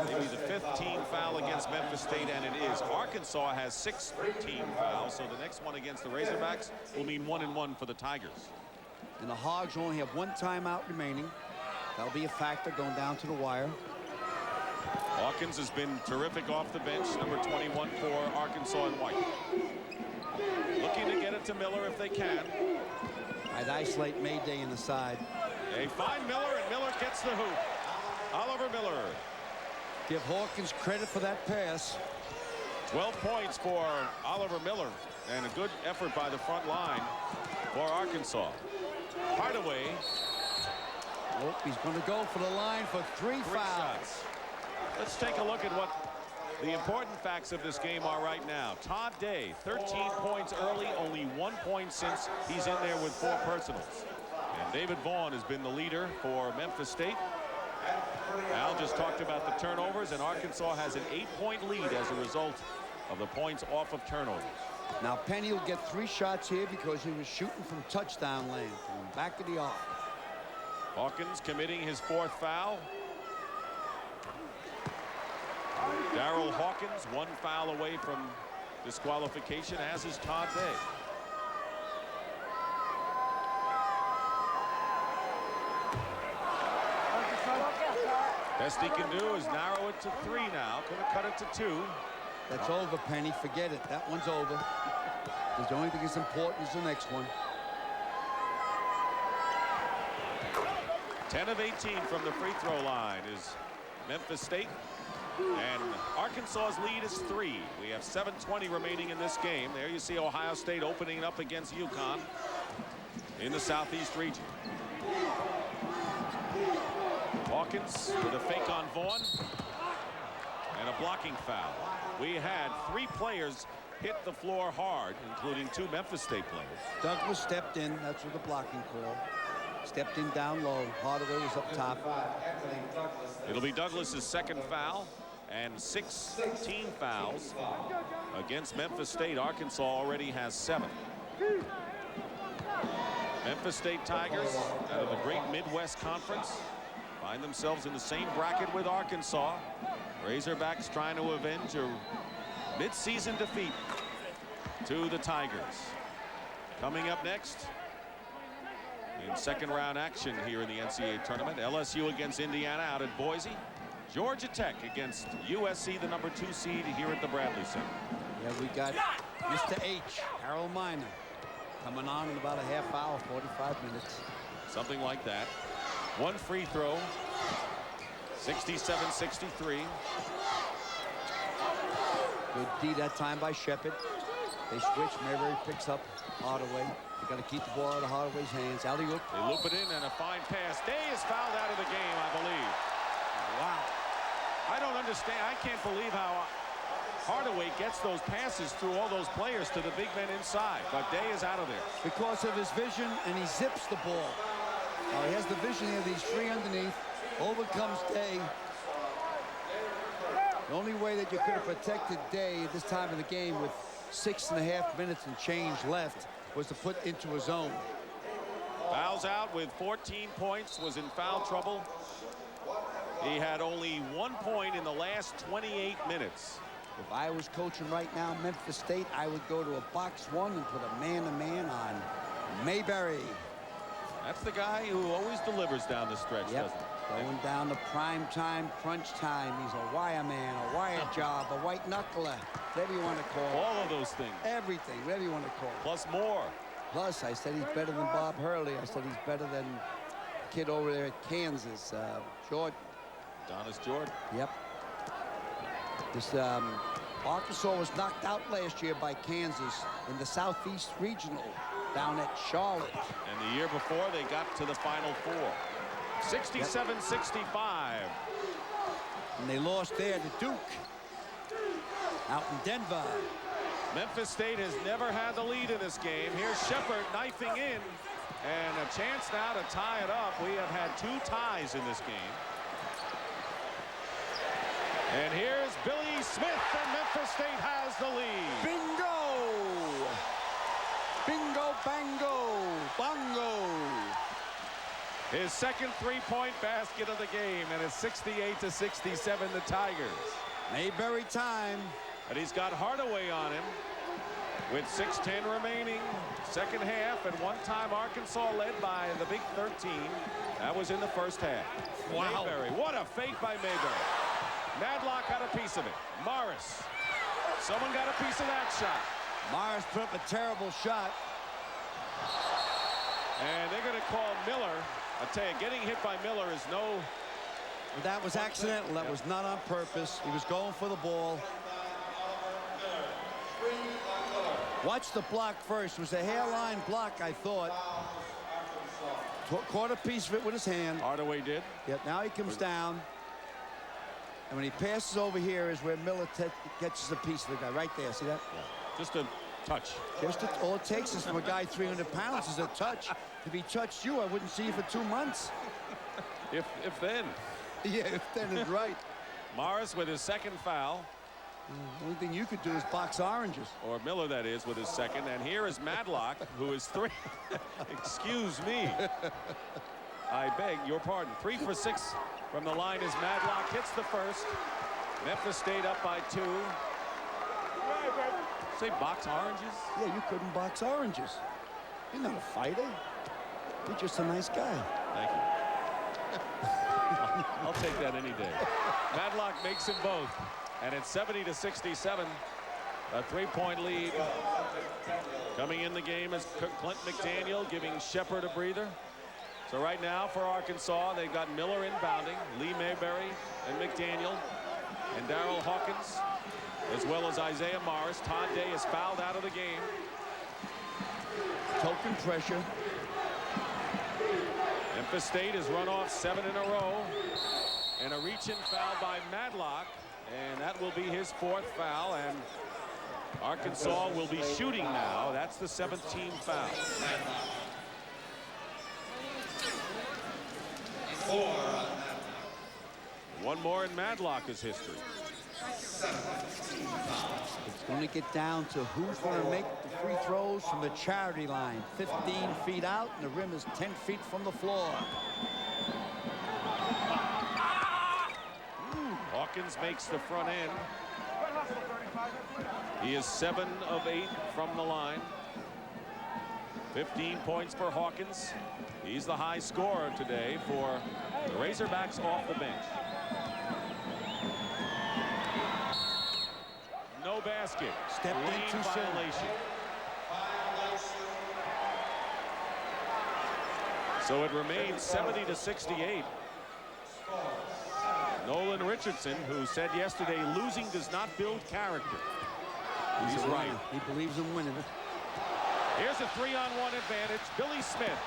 [SPEAKER 2] maybe the 5th team foul against Memphis State, and it is. Arkansas has 6 team fouls, so the next one against the Razorbacks will mean 1-1 for the Tigers.
[SPEAKER 3] And the Hogs only have 1 timeout remaining. That'll be a factor going down to the wire.
[SPEAKER 2] Hawkins has been terrific off the bench, number 21 for Arkansas in white. Looking to get it to Miller if they can.
[SPEAKER 3] I'd isolate Mayday in the side.
[SPEAKER 2] They find Miller, and Miller gets the hoop. Oliver Miller.
[SPEAKER 3] Give Hawkins credit for that pass.
[SPEAKER 2] 12 points for Oliver Miller, and a good effort by the front line for Arkansas. Hardaway.
[SPEAKER 3] Oh, he's going to go for the line for 3 fouls.
[SPEAKER 2] Shots. Let's take a look at what the important facts of this game are right now. Todd Day, 13 points early, only 1 point since he's in there with 4 personals. And David Vaughn has been the leader for Memphis State. Al just talked about the turnovers, and Arkansas has an 8-point lead as a result of the points off of turnovers.
[SPEAKER 3] Now Penny will get 3 shots here because he was shooting from touchdown lane, from the back of the arc.
[SPEAKER 2] Hawkins committing his 4th foul. Darryl Hawkins 1 foul away from disqualification, as is Todd Day. Best he can do is narrow it to 3 now. Could have cut it to 2.
[SPEAKER 3] That's over, Penny. Forget it. That one's over. Because the only thing that's important is the next one.
[SPEAKER 2] 10 of 18 from the free throw line is Memphis State. And Arkansas's lead is 3. We have 7:20 remaining in this game. There you see Ohio State opening it up against UConn in the Southeast region. Hawkins with a fake on Vaughn. And a blocking foul. We had 3 players hit the floor hard, including 2 Memphis State players.
[SPEAKER 3] Douglas stepped in. That's with the blocking call. Stepped in down low. Hardaway was up top.
[SPEAKER 2] It'll be Douglas's 2nd foul and 16 fouls against Memphis State. Arkansas already has 7. Memphis State Tigers out of the great Midwest Conference find themselves in the same bracket with Arkansas. Razorbacks trying to avenge a mid-season defeat to the Tigers. Coming up next in 2nd round action here in the NCAA tournament, LSU against Indiana out at Boise. Georgia Tech against USC, the number 2 seed here at the Bradley Center.
[SPEAKER 3] Yeah, we got Mr. H, Harold Miner, coming on in about a half hour, 45 minutes.
[SPEAKER 2] Something like that. 1 free throw. 67-63.
[SPEAKER 3] Good D that time by Shepard. They switch. Mayberry picks up Hardaway. They got to keep the ball out of Hardaway's hands. Alley-oop.
[SPEAKER 2] They loop it in, and a fine pass. Day is fouled out of the game, I believe.
[SPEAKER 3] Wow.
[SPEAKER 2] I don't understand. I can't believe how Hardaway gets those passes through all those players to the big men inside. But Day is out of there.
[SPEAKER 3] Because of his vision, and he zips the ball. Now he has the vision here. These 3 underneath. Over comes Day. The only way that you could have protected Day at this time of the game with 6.5 minutes and change left was to put into a zone.
[SPEAKER 2] Fouls out with 14 points, was in foul trouble. He had only 1 point in the last 28 minutes.
[SPEAKER 3] If I was coaching right now, Memphis State, I would go to a box 1 and put a man-to-man on Mayberry.
[SPEAKER 2] That's the guy who always delivers down the stretch, doesn't he?
[SPEAKER 3] Going down to prime time, crunch time. He's a wire man, a wire job, a white knuckler, whatever you want to call it.
[SPEAKER 2] All of those things.
[SPEAKER 3] Everything, whatever you want to call it.
[SPEAKER 2] Plus more.
[SPEAKER 3] Plus, I said he's better than Bob Hurley. I said he's better than the kid over there at Kansas, Jordan.
[SPEAKER 2] Donis Jordan.
[SPEAKER 3] Yep. This Arkansas was knocked out last year by Kansas in the Southeast Regional down at Charlotte.
[SPEAKER 2] And the year before, they got to the Final Four. 67-65.
[SPEAKER 3] And they lost there to Duke out in Denver.
[SPEAKER 2] Memphis State has never had the lead in this game. Here's Shepard knifing in, and a chance now to tie it up. We have had 2 ties in this game. And here's Billy Smith, and Memphis State has the lead.
[SPEAKER 3] Bingo! Bingo, bango, bongo.
[SPEAKER 2] His 2nd 3-point basket of the game, and it's 68-67 the Tigers.
[SPEAKER 3] Mayberry time.
[SPEAKER 2] And he's got Hardaway on him with 6:10 remaining, 2nd half, and one time Arkansas led by the Big 13. That was in the 1st half.
[SPEAKER 3] Wow.
[SPEAKER 2] Mayberry, what a fake by Mayberry. Madlock got a piece of it. Morris, someone got a piece of that shot.
[SPEAKER 3] Morris put up a terrible shot.
[SPEAKER 2] And they're going to call Miller. I tell you, getting hit by Miller is no...
[SPEAKER 3] That was accidental. That was not on purpose. He was going for the ball. Watch the block first. It was a hairline block, I thought. Caught a piece of it with his hand.
[SPEAKER 2] Hardaway did.
[SPEAKER 3] Yep, now he comes down. And when he passes over here is where Miller catches a piece of the guy. Right there, see that?
[SPEAKER 2] Yeah. Just a touch.
[SPEAKER 3] All it takes is from a guy 300 pounds is a touch. If he touched you, I wouldn't see you for 2 months.
[SPEAKER 2] If then.
[SPEAKER 3] Yeah, if then is right.
[SPEAKER 2] Morris with his second foul.
[SPEAKER 3] The only thing you could do is box oranges.
[SPEAKER 2] Or Miller, that is, with his second. And here is Madlock, who is 3. Excuse me. I beg your pardon. 3 for 6 from the line as Madlock hits the first. Memphis State up by 2. Say box oranges?
[SPEAKER 3] Yeah, you couldn't box oranges. You're not a fighter. You're just a nice guy.
[SPEAKER 2] Thank you. I'll take that any day. Madlock makes them both. And it's 70-67. A 3-point lead. Coming in the game is Clint McDaniel giving Shepard a breather. So right now for Arkansas, they've got Miller inbounding, Lee Mayberry and McDaniel, and Darryl Hawkins, as well as Isaiah Morris. Todd Day is fouled out of the game.
[SPEAKER 3] Token pressure.
[SPEAKER 2] Memphis State has run off 7 in a row. And a reach-in foul by Madlock. And that will be his 4th foul. And Arkansas will be shooting now. That's the 7th team foul. 1 more in Madlock's history.
[SPEAKER 3] It's going to get down to who's going to make the free throws from the charity line. 15 feet out, and the rim is 10 feet from the floor.
[SPEAKER 2] Hawkins makes the front end. He is 7 of 8 from the line. 15 points for Hawkins. He's the high scorer today for the Razorbacks off the bench. No basket.
[SPEAKER 3] Stepped in too soon.
[SPEAKER 2] Violation. So it remains 70-68. Nolan Richardson, who said yesterday losing does not build character. He's right.
[SPEAKER 3] He believes in winning it.
[SPEAKER 2] Here's a 3-on-1 advantage. Billy Smith.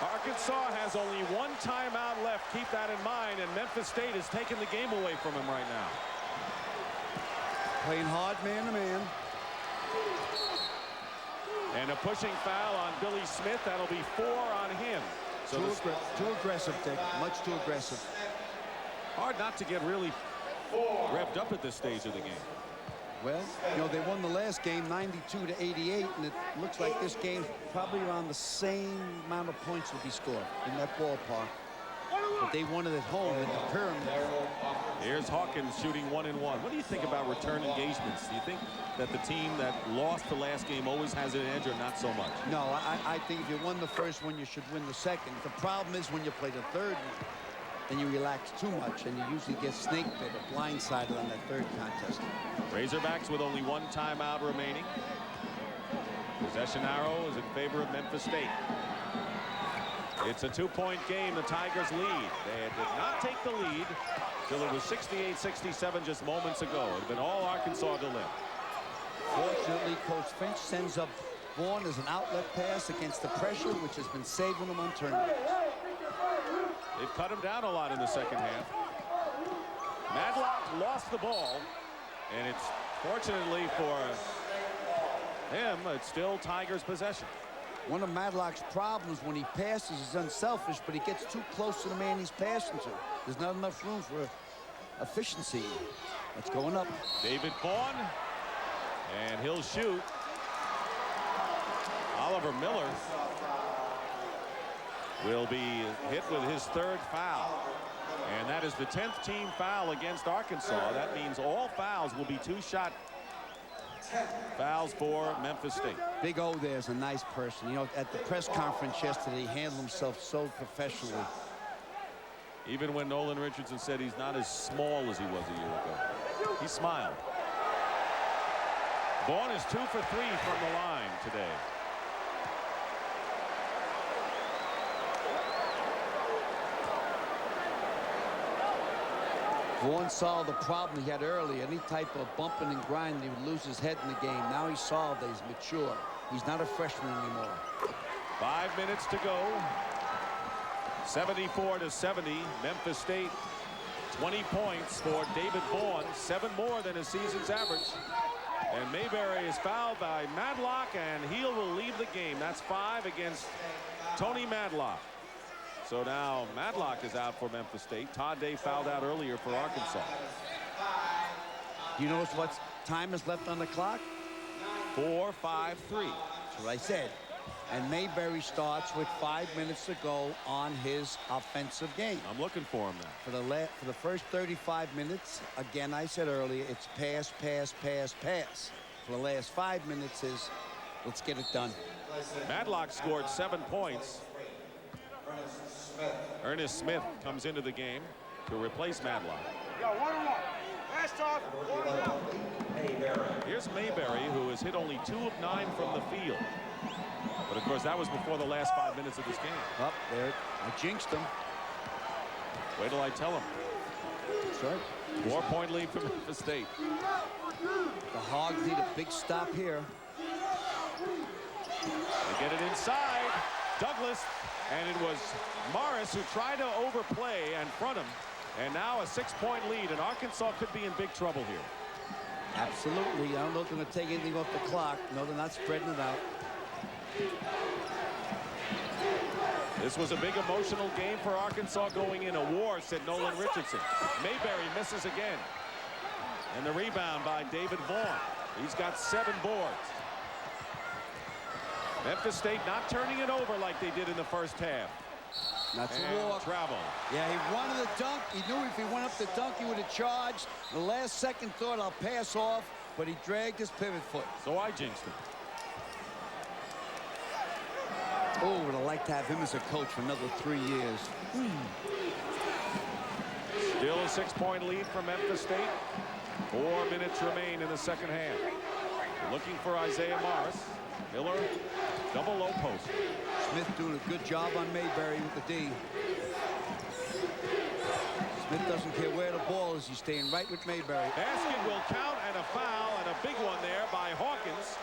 [SPEAKER 2] Arkansas has only 1 timeout left. Keep that in mind. And Memphis State has taken the game away from him right now.
[SPEAKER 3] Playing hard man-to-man.
[SPEAKER 2] And a pushing foul on Billy Smith. That'll be 4 on him. So
[SPEAKER 3] too aggressive, Dick. Much too aggressive.
[SPEAKER 2] Hard not to get really revved up at this stage of the game.
[SPEAKER 3] Well, you know, they won the last game 92-88, and it looks like this game probably around the same amount of points will be scored in that ballpark. But they won it at home in the Pyramid.
[SPEAKER 2] Here's Hawkins shooting 1-1. What do you think about return engagements? Do you think that the team that lost the last game always has an edge, or not so much?
[SPEAKER 3] No, I think if you won the first one, you should win the second. The problem is when you play the third one, then you relax too much, and you usually get snake bit or blindsided on that third contest.
[SPEAKER 2] Razorbacks with only 1 timeout remaining. Possession arrow is in favor of Memphis State. It's a 2-point game. The Tigers lead. They did not take the lead till it was 68-67 just moments ago. It had been all Arkansas to live.
[SPEAKER 3] Fortunately, Coach Finch sends up Vaughn as an outlet pass against the pressure, which has been saving them on turnovers.
[SPEAKER 2] They've cut him down a lot in the second half. Madlock lost the ball, and it's fortunately for him, it's still Tigers' possession.
[SPEAKER 3] One of Madlock's problems when he passes is unselfish, but he gets too close to the man he's passing to. There's not enough room for efficiency. That's going up.
[SPEAKER 2] David Vaughn, and he'll shoot. Oliver Miller will be hit with his 3rd foul. And that is the 10th team foul against Arkansas. That means all fouls will be 2-shot fouls for Memphis State.
[SPEAKER 3] Big O there's a nice person. You know, at the press conference yesterday, he handled himself so professionally.
[SPEAKER 2] Even when Nolan Richardson said he's not as small as he was a year ago, he smiled. Vaughn is 2 for 3 from the line today.
[SPEAKER 3] Vaughn solved the problem he had earlier. Any type of bumping and grinding, he would lose his head in the game. Now he's solved it. He's mature. He's not a freshman anymore.
[SPEAKER 2] 5 minutes to go. 74-70. Memphis State. 20 points for David Vaughn. 7 more than his season's average. And Mayberry is fouled by Madlock, and Heel will leave the game. That's 5 against Tony Madlock. So now Madlock is out for Memphis State. Todd Day fouled out earlier for Arkansas.
[SPEAKER 3] Do you notice what time is left on the clock?
[SPEAKER 2] 4-5-3.
[SPEAKER 3] That's what I said. And Mayberry starts with 5 minutes to go on his offensive game.
[SPEAKER 2] I'm looking for him now.
[SPEAKER 3] For the first 35 minutes, again, I said earlier, it's pass, pass, pass, pass. For the last 5 minutes is, let's get it done.
[SPEAKER 2] Madlock scored 7 points. Ernest Smith comes into the game to replace Madlock.
[SPEAKER 9] Yo, one-on-one. Last off, one-on-one.
[SPEAKER 2] Here's Mayberry, who has hit only 2 of 9 from the field. But of course, that was before the last 5 minutes of this game.
[SPEAKER 3] Up there, I jinxed him.
[SPEAKER 2] Wait till I tell him.
[SPEAKER 3] That's right.
[SPEAKER 2] 4-point lead for Memphis State.
[SPEAKER 3] The Hogs need a big stop here.
[SPEAKER 2] They get it inside. Douglas, and it was Morris who tried to overplay and front him. And now a 6-point lead, and Arkansas could be in big trouble here.
[SPEAKER 3] Absolutely. I don't know if they're going to take anything off the clock. No, they're not spreading it out.
[SPEAKER 2] This was a big emotional game for Arkansas going in. A war, said Nolan Richardson. Mayberry misses again. And the rebound by David Vaughn. He's got 7 boards. Memphis State not turning it over like they did in the first half.
[SPEAKER 3] That's
[SPEAKER 2] and
[SPEAKER 3] a walk.
[SPEAKER 2] Travel.
[SPEAKER 3] Yeah, he wanted the dunk. He knew if he went up the dunk, he would have charged. The last second thought, I'll pass off, but he dragged his pivot foot.
[SPEAKER 2] So I jinxed him.
[SPEAKER 3] Oh, would have liked to have him as a coach for another 3 years.
[SPEAKER 2] Still a 6-point lead for Memphis State. 4 minutes remain in the second half. Looking for Isaiah Morris. Miller, double low post.
[SPEAKER 3] Smith doing a good job on Mayberry with the D. Smith doesn't care where the ball is. He's staying right with Mayberry.
[SPEAKER 2] Basket will count, and a foul, and a big one there by Hawkins.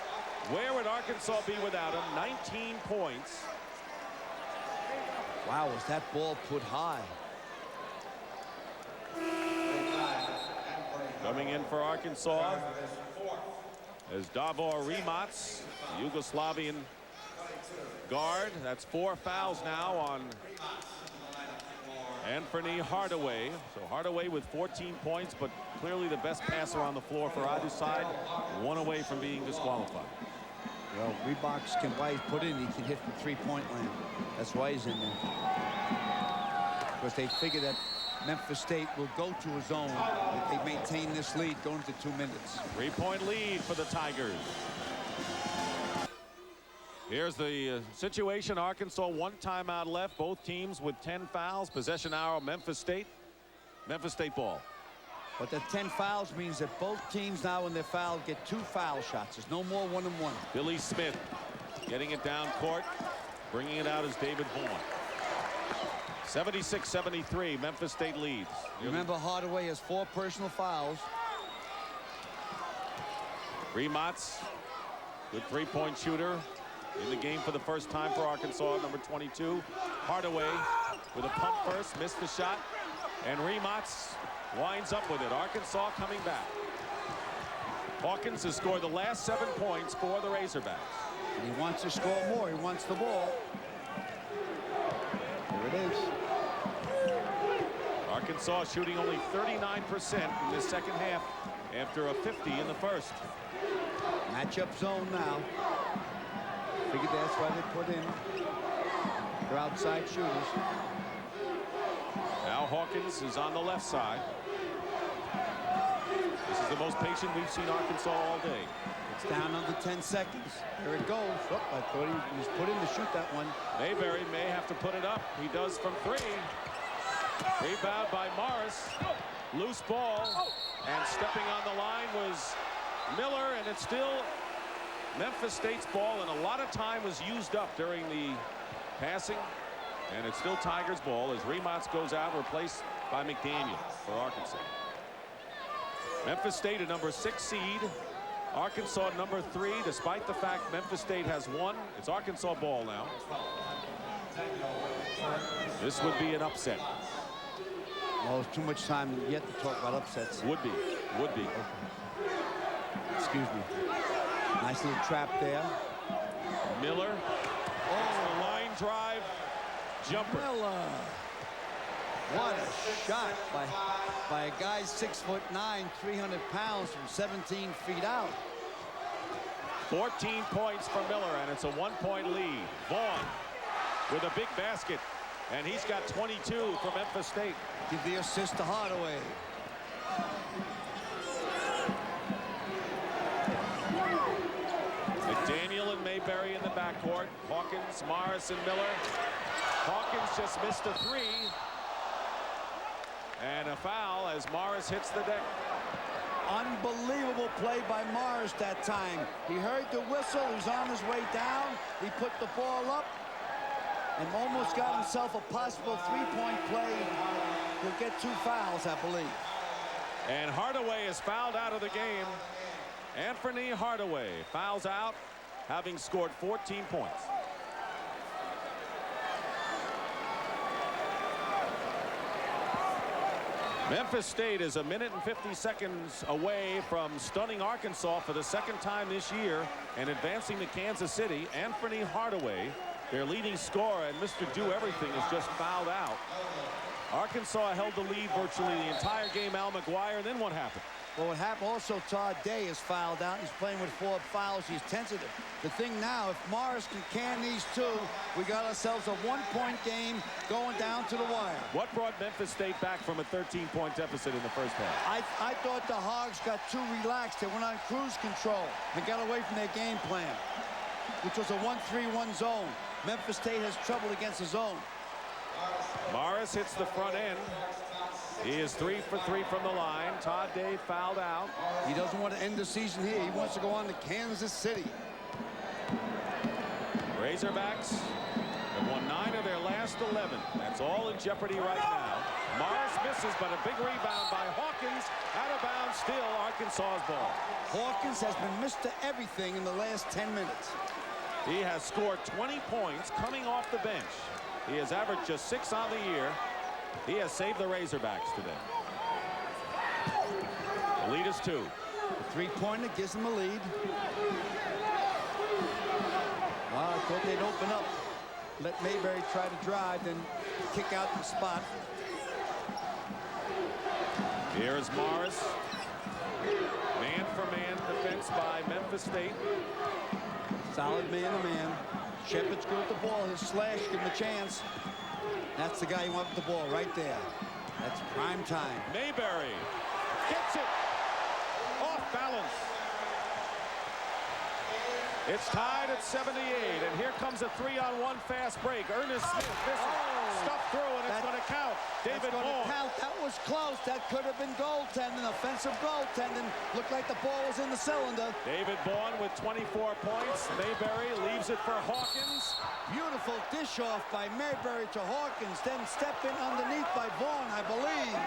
[SPEAKER 2] Where would Arkansas be without him? 19 points.
[SPEAKER 3] Wow, was that ball put high?
[SPEAKER 2] Coming in for Arkansas is Davor Rimac, the Yugoslavian guard. That's 4 fouls now on Anfernee Hardaway. So Hardaway with 14 points, but clearly the best passer on the floor for either side. 1 away from being disqualified.
[SPEAKER 3] Well, Reeboks can, why he's put in, he can hit from 3-point land. That's why he's in there. Because they figure that Memphis State will go to a zone if they maintain this lead going to 2 minutes.
[SPEAKER 2] 3-point lead for the Tigers. Here's the situation. Arkansas 1 timeout left. Both teams with 10 fouls. Possession arrow, Memphis State. Memphis State ball.
[SPEAKER 3] But the 10 fouls means that both teams now in their foul get 2 foul shots. There's no more 1-and-1.
[SPEAKER 2] Billy Smith getting it down court. Bringing it out is David Vaughn. 76-73, Memphis State leads.
[SPEAKER 3] Remember, Hardaway has 4 personal fouls.
[SPEAKER 2] Rimac, good 3-point shooter in the game for the first time for Arkansas, number 22. Hardaway with a pump first, missed the shot, and Rimac winds up with it. Arkansas coming back. Hawkins has scored the last 7 points for the Razorbacks.
[SPEAKER 3] And he wants to score more. He wants the ball. There it is.
[SPEAKER 2] Arkansas shooting only 39% in this second half after a 50 in the first.
[SPEAKER 3] Matchup zone now. Figured that's why they put in their outside shooters.
[SPEAKER 2] Now Hawkins is on the left side. This is the most patient we've seen Arkansas all day.
[SPEAKER 3] It's down under 10 seconds. There it goes. Oh, I thought he was put in to shoot that one.
[SPEAKER 2] Mayberry may have to put it up. He does from 3. Rebound by Morris. Loose ball. And stepping on the line was Miller, and it's still Memphis State's ball, and a lot of time was used up during the passing. And it's still Tigers ball as Rimac goes out, replaced by McDaniel for Arkansas. Memphis State a number 6 seed. Arkansas number 3. Despite the fact Memphis State has won, it's Arkansas ball now. This would be an upset.
[SPEAKER 3] Well, there's too much time yet to talk about upsets.
[SPEAKER 2] Would be. Would be.
[SPEAKER 3] Okay. Excuse me. Nice little trap there.
[SPEAKER 2] Miller. Oh, line drive. jumper.
[SPEAKER 3] Miller. What a shot by a guy 6'9", 300 pounds from 17 feet out.
[SPEAKER 2] 14 points for Miller, and it's a 1-point lead. Vaughn with a big basket, and he's got 22 for Memphis State.
[SPEAKER 3] Give the assist to Hardaway.
[SPEAKER 2] McDaniel and Mayberry in the backcourt. Hawkins, Morris, and Miller. Hawkins just missed a three. And a foul as Morris hits the deck.
[SPEAKER 3] Unbelievable play by Morris that time. He heard the whistle. He was on his way down. He put the ball up and almost got himself a possible three-point play. He'll get 2 fouls, I believe.
[SPEAKER 2] And Hardaway is fouled out of the game. Anfernee Hardaway fouls out, having scored 14 points. Memphis State is a minute and 50 seconds away from stunning Arkansas for the second time this year and advancing to Kansas City. Anfernee Hardaway, their leading scorer and Mr. Do Everything, is just fouled out. Arkansas held the lead virtually the entire game. Al McGuire, and then what happened?
[SPEAKER 3] Well, what happened also, Todd Day is fouled out. He's playing with 4 fouls. He's tentative. The thing now, if Morris can can these 2, we got ourselves a 1-point game going down to the wire.
[SPEAKER 2] What brought Memphis State back from a 13-point deficit in the first half?
[SPEAKER 3] I thought the Hogs got too relaxed. They went on cruise control and got away from their game plan, which was a 1-3-1 zone. Memphis State has trouble against the zone.
[SPEAKER 2] Morris hits the front end. He is 3 for 3 from the line. Todd Day fouled out.
[SPEAKER 3] He doesn't want to end the season here. He wants to go on to Kansas City.
[SPEAKER 2] Razorbacks have won 9 of their last 11. That's all in jeopardy right now. Morris misses, but a big rebound by Hawkins. Out of bounds, still Arkansas's ball.
[SPEAKER 3] Hawkins has been Mr. Everything in the last 10 minutes.
[SPEAKER 2] He has scored 20 points coming off the bench. He has averaged just 6 on the year. He has saved the Razorbacks today. The lead is 2.
[SPEAKER 3] The three-pointer gives them a lead. I thought they'd open up. Let Mayberry try to drive, then kick out the spot.
[SPEAKER 2] Here is Morris. Man-for-man defense by Memphis State.
[SPEAKER 3] Solid man-to-man. Shepard's good with the ball. His slash, give him a chance. That's the guy you want with the ball right there. That's prime time.
[SPEAKER 2] Mayberry gets it. Off balance. It's tied at 78, and here comes a 3-on-1 fast break. Ernest Smith misses. Stuffed through, and it's going to count. David Vaughn.
[SPEAKER 3] That was close. That could have been goaltending, offensive goaltending. Looked like the ball was in the cylinder.
[SPEAKER 2] David Vaughn with 24 points. Mayberry leaves it for Hawkins.
[SPEAKER 3] Beautiful dish off by Mayberry to Hawkins. Then step in underneath by Vaughn, I believe.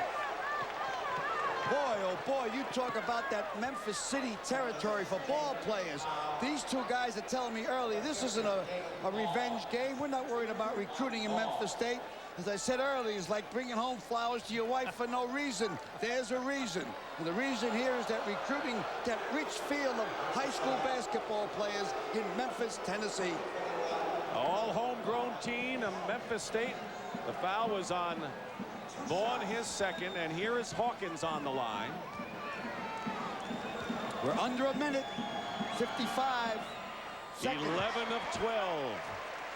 [SPEAKER 3] Boy, oh boy, you talk about that Memphis City territory for ball players. These 2 guys are telling me early, this isn't a revenge game. We're not worried about recruiting in Memphis State. As I said earlier, it's like bringing home flowers to your wife for no reason. There's a reason. And the reason here is that recruiting that rich field of high school basketball players in Memphis, Tennessee.
[SPEAKER 2] All homegrown team of Memphis State. The foul was on Vaughn, his second, and here is Hawkins on the line.
[SPEAKER 3] We're under a minute. 55 seconds.
[SPEAKER 2] 11 of 12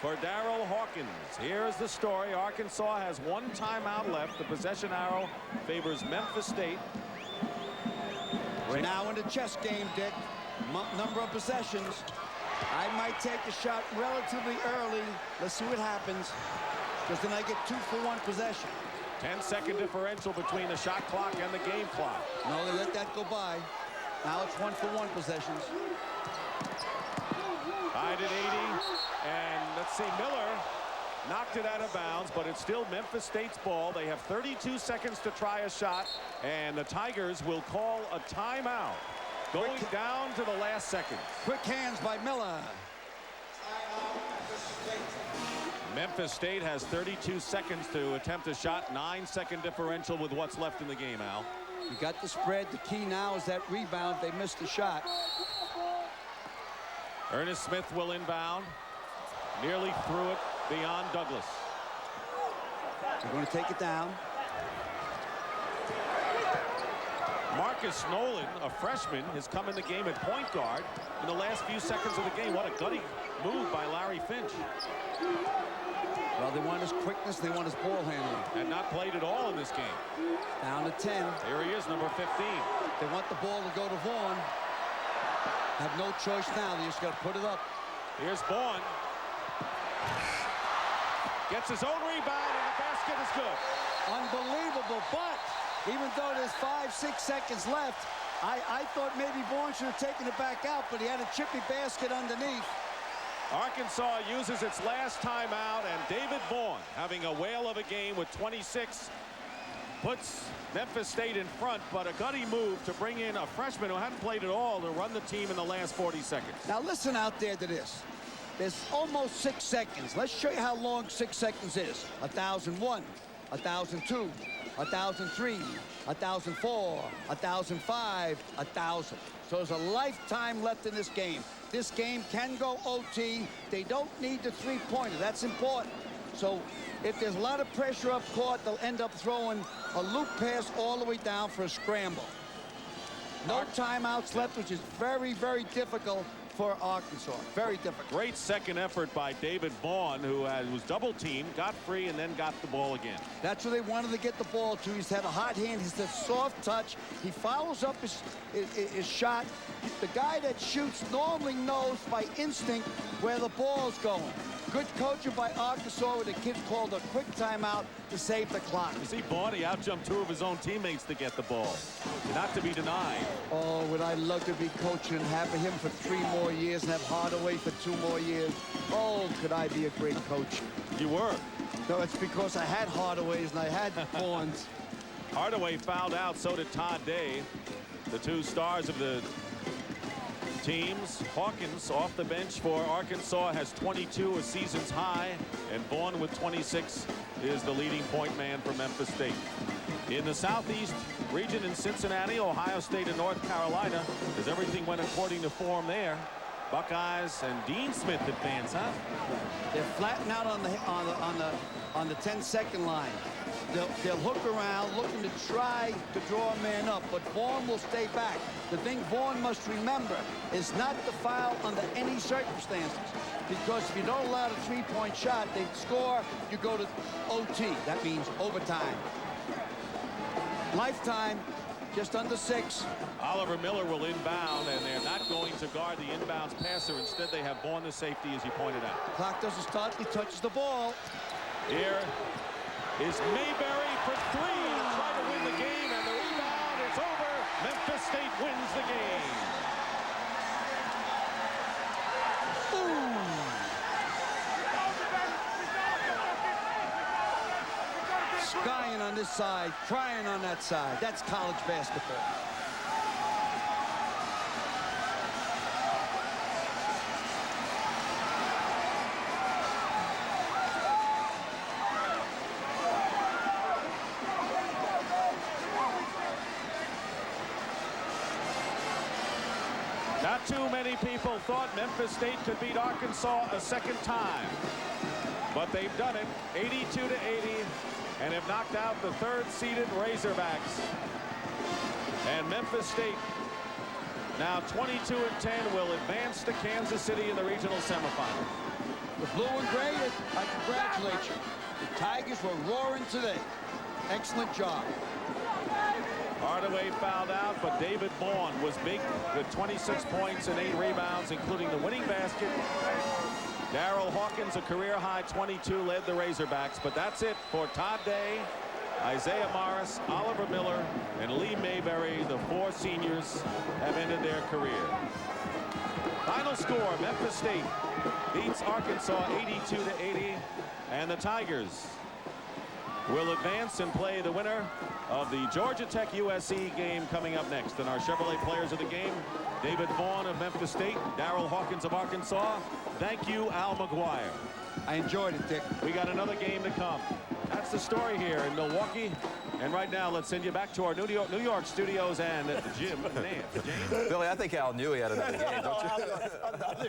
[SPEAKER 2] for Darryl Hawkins. Here is the story. Arkansas has 1 timeout left. The possession arrow favors Memphis State.
[SPEAKER 3] We're now in the chess game, Dick. Number of possessions. I might take the shot relatively early. Let's see what happens. Because then I get 2 for 1 possession.
[SPEAKER 2] 10-second differential between the shot clock and the game clock.
[SPEAKER 3] No, they let that go by. Now it's 1 for 1 possessions.
[SPEAKER 2] Tied at 80. And let's see, Miller knocked it out of bounds, but it's still Memphis State's ball. They have 32 seconds to try a shot, and the Tigers will call a timeout. Going down to the last seconds.
[SPEAKER 3] Quick hands by Miller.
[SPEAKER 2] Memphis State has 32 seconds to attempt a shot. 9-second differential with what's left in the game, Al.
[SPEAKER 3] You got the spread. The key now is that rebound. They missed the shot.
[SPEAKER 2] Ernest Smith will inbound. Nearly threw it beyond Douglas.
[SPEAKER 3] They're going to take it down.
[SPEAKER 2] Marcus Nolan, a freshman, has come in the game at point guard in the last few seconds of the game. What a gutty move by Larry Finch.
[SPEAKER 3] Well, they want his quickness. They want his ball handling.
[SPEAKER 2] And not played at all in this game.
[SPEAKER 3] Down to 10.
[SPEAKER 2] Here he is, number 15.
[SPEAKER 3] They want the ball to go to Vaughn. Have no choice now. They just got to put it up.
[SPEAKER 2] Here's Vaughn. Gets his own rebound, and the basket is good.
[SPEAKER 3] Unbelievable, but even though there's 5-6 seconds left, I thought maybe Vaughn should have taken it back out, but he had a chippy basket underneath.
[SPEAKER 2] Arkansas uses its last timeout, and David Vaughn, having a whale of a game with 26, puts Memphis State in front, but a gutty move to bring in a freshman who hadn't played at all to run the team in the last 40 seconds.
[SPEAKER 3] Now listen out there to this. There's almost 6 seconds. Let's show you how long 6 seconds is. 1,001, 1,002, 1,003, 1,004, 1,005, 1,000. So there's a lifetime left in this game. This game can go OT. They don't need the three-pointer. That's important. So if there's a lot of pressure up court, they'll end up throwing a loop pass all the way down for a scramble. No timeouts left, which is very, very difficult for Arkansas. Very difficult.
[SPEAKER 2] Great second effort by David Vaughn, who was double-teamed, got free, and then got the ball again.
[SPEAKER 3] That's where they wanted to get the ball to. He's had a hot hand. He's a soft touch. He follows up his shot. The guy that shoots normally knows by instinct where the ball's going. Good coaching by Arkansas with the kids called a quick timeout to save the clock.
[SPEAKER 2] You see Vaughn, he out-jumped 2 of his own teammates to get the ball. Not to be denied.
[SPEAKER 3] Oh, would I love to be coaching and have him for 3 more years and have Hardaway for 2 more years. Oh, could I be a great coach.
[SPEAKER 2] You were.
[SPEAKER 3] No, it's because I had Hardaways and I had Vaughns.
[SPEAKER 2] Hardaway fouled out, so did Todd Day. The 2 stars of the teams. Hawkins off the bench for Arkansas has 22, a season's high, and Vaughn with 26 is the leading point man for Memphis State. In the Southeast region in Cincinnati, Ohio State and North Carolina, as everything went according to form there, Buckeyes and Dean Smith advance, huh?
[SPEAKER 3] They're flattened out on the 10-second line. They'll hook around looking to try to draw a man up, but Vaughn will stay back. The thing Vaughn must remember is not to foul under any circumstances, because if you don't allow the three-point shot, they score, you go to OT. That means overtime. Lifetime, just under 6.
[SPEAKER 2] Oliver Miller will inbound, and they're not going to guard the inbounds passer. Instead, they have Vaughn the safety, as you pointed out.
[SPEAKER 3] Clock doesn't start, he touches the ball.
[SPEAKER 2] Here is Mayberry for 3 to try to win the game, and the rebound is over. Memphis State wins the game.
[SPEAKER 3] Skying on this side, crying on that side. That's college basketball.
[SPEAKER 2] Not too many people thought Memphis State could beat Arkansas a second time, but they've done it, 82-80, and have knocked out the 3rd-seeded Razorbacks. And Memphis State, now 22-10, will advance to Kansas City in the regional semifinal.
[SPEAKER 3] The blue and gray, I congratulate you. The Tigers were roaring today. Excellent job.
[SPEAKER 2] Hardaway fouled out, but David Vaughn was big with 26 points and 8 rebounds, including the winning basket. Darrell Hawkins, a career-high 22, led the Razorbacks. But that's it for Todd Day, Isaiah Morris, Oliver Miller, and Lee Mayberry. The 4 seniors have ended their career. Final score, Memphis State beats Arkansas 82-80, and the Tigers will advance and play the winner of the Georgia Tech USC game coming up next. And our Chevrolet players of the game, David Vaughn of Memphis State, Darrell Hawkins of Arkansas. Thank you, Al McGuire.
[SPEAKER 3] I enjoyed it, Dick.
[SPEAKER 2] We got another game to come. That's the story here in Milwaukee. And right now, let's send you back to our New York studios and Jim Nance. James?
[SPEAKER 5] Billy, I think Al knew he had another game, don't you?